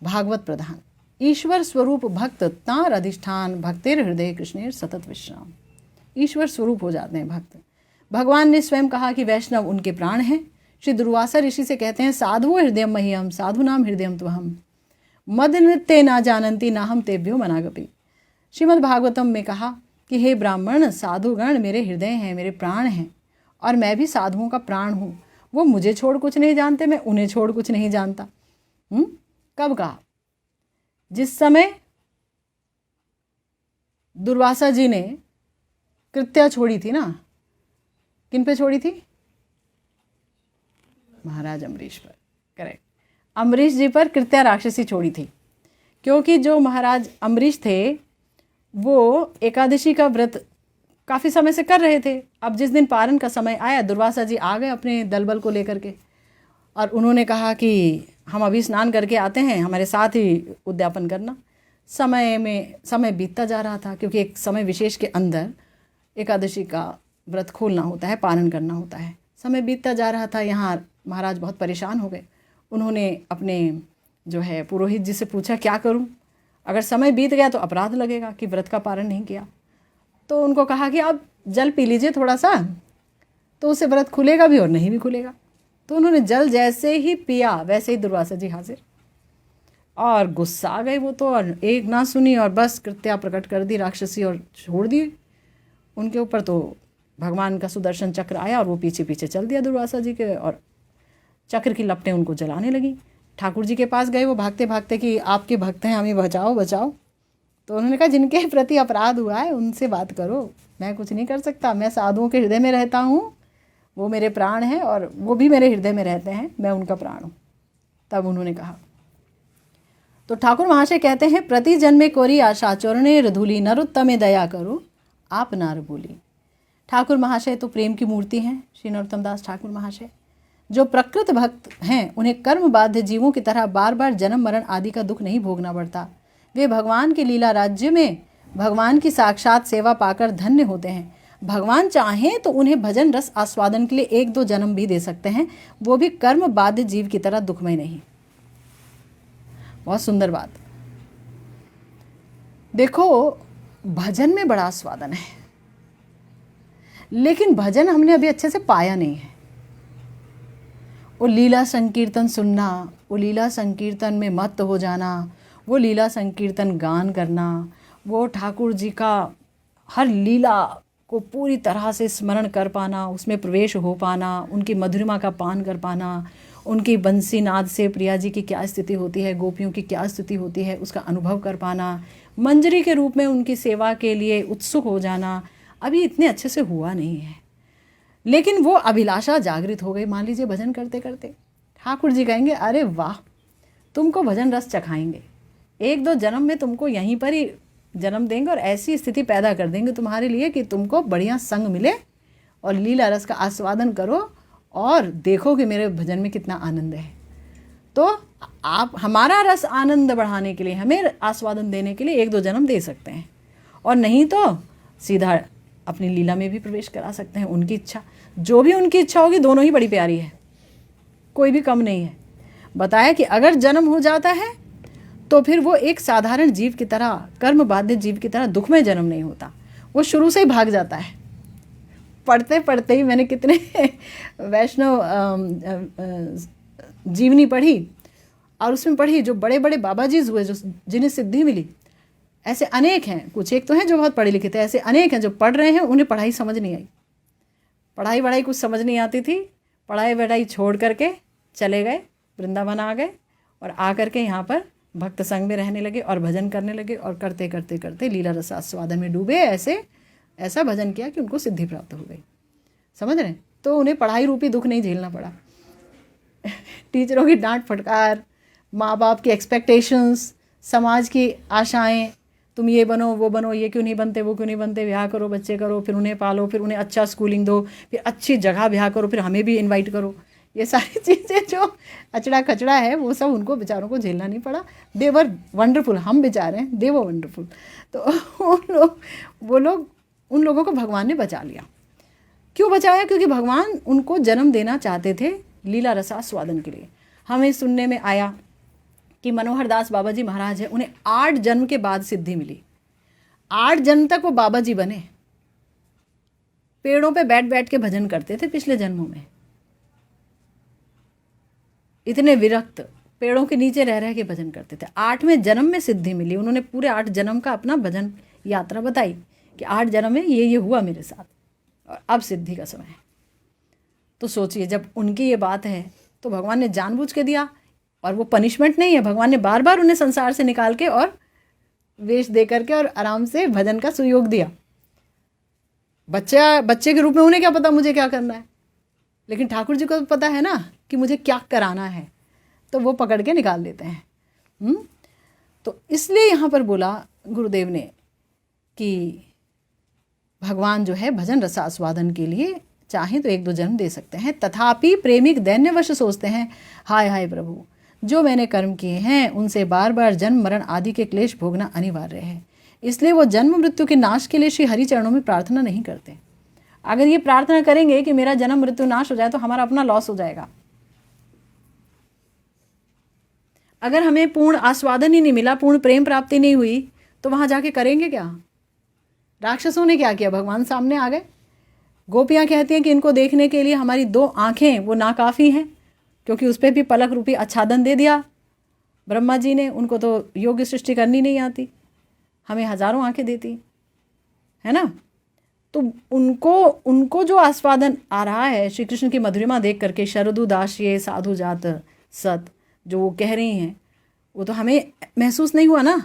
भागवत प्रधान। ईश्वर स्वरूप भक्त तार अधिष्ठान, भक्तेर हृदय कृष्णेर सतत विश्राम। ईश्वर स्वरूप हो जाते हैं भक्त। भगवान ने स्वयं कहा कि वैष्णव उनके प्राण हैं। श्री दुर्वासा ऋषि से कहते हैं, साधु हृदयम मह्यम साधु नाम हृदयम त्वहम मद नृत्य ना जानंती ना हम तेभ्यो मनागपि। श्रीमद् भागवतम में कहा कि हे ब्राह्मण, साधुगण मेरे हृदय हैं, मेरे प्राण हैं, और मैं भी साधुओं का प्राण हूँ। वो मुझे छोड़ कुछ नहीं जानते, मैं उन्हें छोड़ कुछ नहीं जानता। कब कहा? जिस समय दुर्वासा जी ने कृत्या छोड़ी थी ना, किन पे छोड़ी थी? महाराज अम्बरीश पर। करेक्ट, अम्बरीश जी पर कृत्या राक्षसी छोड़ी थी, क्योंकि जो महाराज अम्बरीश थे वो एकादशी का व्रत काफ़ी समय से कर रहे थे। अब जिस दिन पारण का समय आया, दुर्वासा जी आ गए अपने दलबल को लेकर के, और उन्होंने कहा कि हम अभी स्नान करके आते हैं, हमारे साथ ही उद्यापन करना। समय बीतता जा रहा था, क्योंकि एक समय विशेष के अंदर एकादशी का व्रत खोलना होता है, पारण करना होता है। समय बीतता जा रहा था, यहाँ महाराज बहुत परेशान हो गए। उन्होंने अपने जो है पुरोहित जी से पूछा, क्या करूं? अगर समय बीत गया तो अपराध लगेगा कि व्रत का पारण नहीं किया। तो उनको कहा कि आप जल पी लीजिए थोड़ा सा, तो उससे व्रत खुलेगा भी और नहीं भी खुलेगा। तो उन्होंने जल जैसे ही पिया, वैसे ही दुर्वासा जी हाजिर, और गुस्सा आ गए वो तो, और एक ना सुनी और बस कृत्या प्रकट कर दी राक्षसी और छोड़ दी उनके ऊपर। तो भगवान का सुदर्शन चक्र आया और वो पीछे पीछे चल दिया दुर्वासा जी के, और चक्र की लपटें उनको जलाने लगी। ठाकुर जी के पास गए वो भागते भागते कि आपके भक्त हैं, हमें बचाओ बचाओ। तो उन्होंने कहा, जिनके प्रति अपराध हुआ है उनसे बात करो, मैं कुछ नहीं कर सकता। मैं साधुओं के हृदय में रहता हूँ, वो मेरे प्राण हैं, और वो भी मेरे हृदय में रहते हैं, मैं उनका प्राण हूँ। तब उन्होंने कहा, तो ठाकुर महाशय कहते हैं, प्रति जन्मे कोरी आशा चौरणे रधुली, नरोत्तमे दया करो आप नार बोली। ठाकुर महाशय तो प्रेम की मूर्ति हैं, श्री नरोत्तम दास ठाकुर महाशय। जो प्रकृत भक्त हैं उन्हें कर्म बाध्य जीवों की तरह बार बार जन्म मरण आदि का दुख नहीं भोगना पड़ता। वे भगवान के लीला राज्य में भगवान की साक्षात सेवा पाकर धन्य होते हैं। भगवान चाहें तो उन्हें भजन रस आस्वादन के लिए 1-2 जन्म भी दे सकते हैं, वो भी कर्म बाध्य जीव की तरह दुखमय नहीं। बहुत सुंदर बात। देखो, भजन में बड़ा आस्वादन है, लेकिन भजन हमने अभी अच्छे से पाया नहीं है। वो लीला संकीर्तन सुनना, वो लीला संकीर्तन में मत हो जाना, वो लीला संकीर्तन गान करना, वो ठाकुर जी का हर लीला को पूरी तरह से स्मरण कर पाना, उसमें प्रवेश हो पाना, उनकी मधुरिमा का पान कर पाना, उनकी बंसी नाद से प्रिया जी की क्या स्थिति होती है, गोपियों की क्या स्थिति होती है, उसका अनुभव कर पाना, मंजरी के रूप में उनकी सेवा के लिए उत्सुक हो जाना, अभी इतने अच्छे से हुआ नहीं है। लेकिन वो अभिलाषा जागृत हो गई। मान लीजिए भजन करते करते ठाकुर जी कहेंगे, अरे वाह, तुमको भजन रस चखाएंगे, 1-2 जन्म में तुमको यहीं पर ही जन्म देंगे और ऐसी स्थिति पैदा कर देंगे तुम्हारे लिए कि तुमको बढ़िया संग मिले और लीला रस का आस्वादन करो और देखो कि मेरे भजन में कितना आनंद है। तो आप हमारा रस आनंद बढ़ाने के लिए, हमें आस्वादन देने के लिए 1-2 जन्म दे सकते हैं, और नहीं तो सीधा अपनी लीला में भी प्रवेश करा सकते हैं। उनकी इच्छा, जो भी उनकी इच्छा होगी, दोनों ही बड़ी प्यारी है, कोई भी कम नहीं है। बताया कि अगर जन्म हो जाता है तो फिर वो एक साधारण जीव की तरह, कर्म बाध्य जीव की तरह दुखमय जन्म नहीं होता, वो शुरू से ही भाग जाता है। पढ़ते पढ़ते ही मैंने कितने वैष्णव जीवनी पढ़ी, और उसमें पढ़ी जो बड़े बड़े बाबा जी हुए, जो जिन्हें सिद्धि मिली, ऐसे अनेक हैं। कुछ एक तो हैं जो बहुत पढ़े लिखे थे, ऐसे अनेक हैं जो पढ़ रहे हैं, उन्हें पढ़ाई समझ नहीं आई, पढ़ाई वढ़ाई कुछ समझ नहीं आती थी, पढ़ाई वढ़ाई छोड़ करके चले गए, वृंदावन आ गए, और आ करके यहाँ पर भक्त संग में रहने लगे और भजन करने लगे, और करते करते करते लीला रस आस्वादन में डूबे। ऐसा भजन किया कि उनको सिद्धि प्राप्त हो गई। समझ रहे हैं? तो उन्हें पढ़ाई रूपी दुख नहीं झेलना पड़ा। टीचरों की डांट फटकार, माँ बाप की एक्सपेक्टेशंस, समाज की आशाएं, तुम ये बनो वो बनो, ये क्यों नहीं बनते वो क्यों नहीं बनते, ब्याह करो, बच्चे करो, फिर उन्हें पालो, फिर उन्हें अच्छा स्कूलिंग दो, फिर अच्छी जगह ब्याह करो, फिर हमें भी इनवाइट करो। ये सारी चीज़ें जो अचड़ा खचड़ा है वो सब उनको बेचारों को झेलना नहीं पड़ा। दे वर वंडरफुल, हम बेचारे हैं, दे वर वंडरफुल। तो उन लोगों को भगवान ने बचा लिया। क्यों बचाया? क्योंकि भगवान उनको जन्म देना चाहते थे लीला रसास्वादन के लिए। हमें सुनने में आया कि मनोहर दास बाबा जी महाराज है, उन्हें 8 जन्म के बाद सिद्धि मिली। 8 जन्म तक वो बाबा जी बने, पेड़ों पे बैठ बैठ के भजन करते थे पिछले जन्मों में, इतने विरक्त, पेड़ों के नीचे रह रह के भजन करते थे। 8वें जन्म में सिद्धि मिली, उन्होंने पूरे 8 जन्म का अपना भजन यात्रा बताई कि 8 जन्म में ये हुआ मेरे साथ और अब सिद्धि का समय है। तो सोचिए, जब उनकी ये बात है तो भगवान ने जानबूझ के दिया, और वो पनिशमेंट नहीं है, भगवान ने बार बार उन्हें संसार से निकाल के और वेश दे करके और आराम से भजन का सुयोग दिया। बच्चे के रूप में उन्हें क्या पता मुझे क्या करना है, लेकिन ठाकुर जी को तो पता है ना कि मुझे क्या कराना है, तो वो पकड़ के निकाल देते हैं। तो इसलिए यहाँ पर बोला गुरुदेव ने कि भगवान जो है भजन रसास्वादन के लिए चाहें तो 1-2 जन्म दे सकते हैं, तथापि प्रेमिक दैन्यवश सोचते हैं, हाय हाय प्रभु, जो मैंने कर्म किए हैं उनसे बार बार जन्म मरण आदि के क्लेश भोगना अनिवार्य है। इसलिए वो जन्म मृत्यु के नाश के लिए श्री हरि चरणों में प्रार्थना नहीं करते। अगर ये प्रार्थना करेंगे कि मेरा जन्म मृत्यु नाश हो जाए तो हमारा अपना लॉस हो जाएगा। अगर हमें पूर्ण आस्वादन ही नहीं मिला, पूर्ण प्रेम प्राप्ति नहीं हुई, तो वहां जाके करेंगे क्या? राक्षसों ने क्या किया? भगवान सामने आ गए। गोपियाँ कहती हैं कि इनको देखने के लिए हमारी 2 आँखें वो नाकाफ़ी हैं, क्योंकि उस पर भी पलक रूपी आच्छादन दे दिया ब्रह्मा जी ने। उनको तो योग्य सृष्टि करनी नहीं आती, हमें हजारों आँखें देती है ना। तो उनको जो आस्वादन आ रहा है श्री कृष्ण की मधुरिमा देख करके, शरदु दास ये साधु जात सत जो वो कह रही हैं, वो तो हमें महसूस नहीं हुआ ना,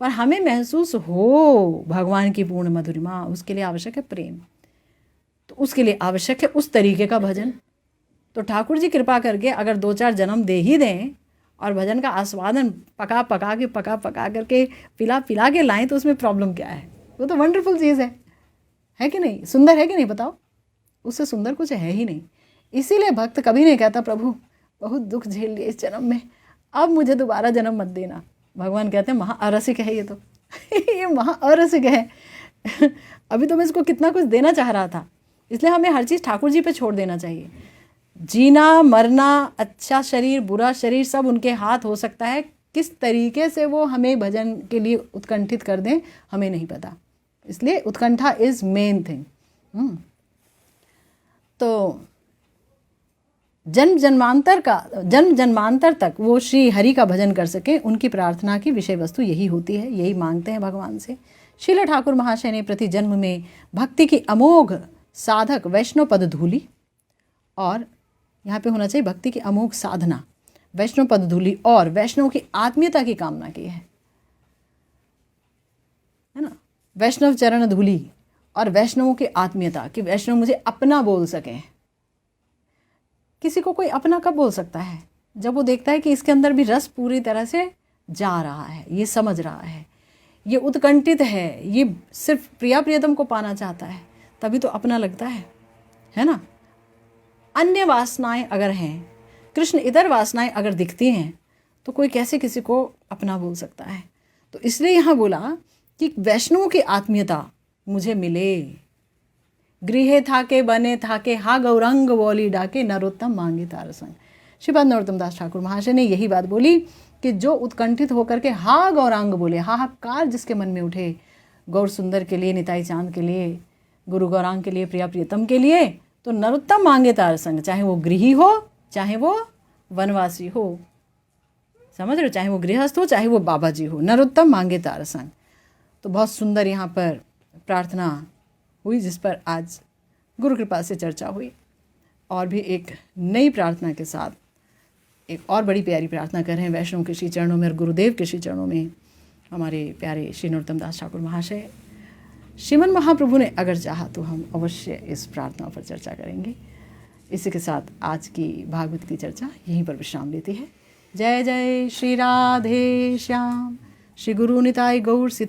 पर हमें महसूस हो भगवान की पूर्ण मधुरिमा। उसके लिए आवश्यक है प्रेम, तो उसके लिए आवश्यक है उस तरीके का भजन। तो ठाकुर जी कृपा करके अगर 2-4 जन्म दे ही दें और भजन का आस्वादन पका पका करके पिला के लाएं, तो उसमें प्रॉब्लम क्या है? वो तो वंडरफुल चीज़ है कि नहीं? सुंदर है कि नहीं? बताओ, उससे सुंदर कुछ है ही नहीं। इसीलिए भक्त कभी नहीं कहता प्रभु बहुत दुख झेल लिए इस जन्म में, अब मुझे दोबारा जन्म मत देना। भगवान कहते हैं महाअरसिक है ये तो ये महाअरसिक है अभी तो मैं इसको कितना कुछ देना चाह रहा था। इसलिए हमें हर चीज़ ठाकुर जी पे छोड़ देना चाहिए। जीना मरना, अच्छा शरीर बुरा शरीर, सब उनके हाथ हो सकता है। किस तरीके से वो हमें भजन के लिए उत्कंठित कर दें हमें नहीं पता। इसलिए उत्कंठा इज़ मेन थिंग। तो जन्म जन्मांतर तक वो श्री हरि का भजन कर सके, उनकी प्रार्थना की विषय वस्तु यही होती है, यही मांगते हैं भगवान से। श्रील ठाकुर महाशय ने प्रति जन्म में भक्ति की अमोघ साधक वैष्णव पद धूली, और यहाँ पे होना चाहिए भक्ति की अमोघ साधना, वैष्णव पद धूली और वैष्णव की आत्मीयता की कामना की है ना। वैष्णव चरण धूली और वैष्णवों की आत्मीयता, कि वैष्णव मुझे अपना बोल सकें। किसी को कोई अपना कब बोल सकता है? जब वो देखता है कि इसके अंदर भी रस पूरी तरह से जा रहा है, ये समझ रहा है, ये उत्कंठित है, ये सिर्फ प्रिया प्रियतम को पाना चाहता है, तभी तो अपना लगता है ना। अन्य वासनाएं अगर हैं, कृष्ण इतर वासनाएं अगर दिखती हैं, तो कोई कैसे किसी को अपना बोल सकता है? तो इसलिए यहाँ बोला कि वैष्णवों की आत्मीयता मुझे मिले। गृहे थाके बने थाके, हा गौरंग बोली डाके, नरोत्तम मांगे तार संग। श्रीपाद नरोत्तम दास ठाकुर महाशय ने यही बात बोली कि जो उत्कंठित होकर के हा गौरांग बोले, हाहाकार जिसके मन में उठे, गौर सुंदर के लिए, निताई चांद के लिए, गुरु गौरांग के लिए, प्रिया प्रियतम के लिए, तो नरोत्तम मांगे तार संग। चाहे वो गृही हो, चाहे वो वनवासी हो, समझ रहे हो, चाहे वो गृहस्थ हो, चाहे वो बाबा जी हो, नरोत्तम मांगे तार संग। तो बहुत सुंदर यहाँ पर प्रार्थना हुई, जिस पर आज गुरु कृपा से चर्चा हुई। और भी एक नई प्रार्थना के साथ एक और बड़ी प्यारी प्रार्थना कर रहे हैं वैष्णव के श्री चरणों में और गुरुदेव के श्री चरणों में, हमारे प्यारे श्री नरोत्तम दास ठाकुर महाशय। श्रीमन महाप्रभु ने अगर चाहा तो हम अवश्य इस प्रार्थना पर चर्चा करेंगे। इसी के साथ आज की भागवत की चर्चा यहीं पर विश्राम लेती है। जय जय श्री राधे श्याम, श्री गुरु निताई गौर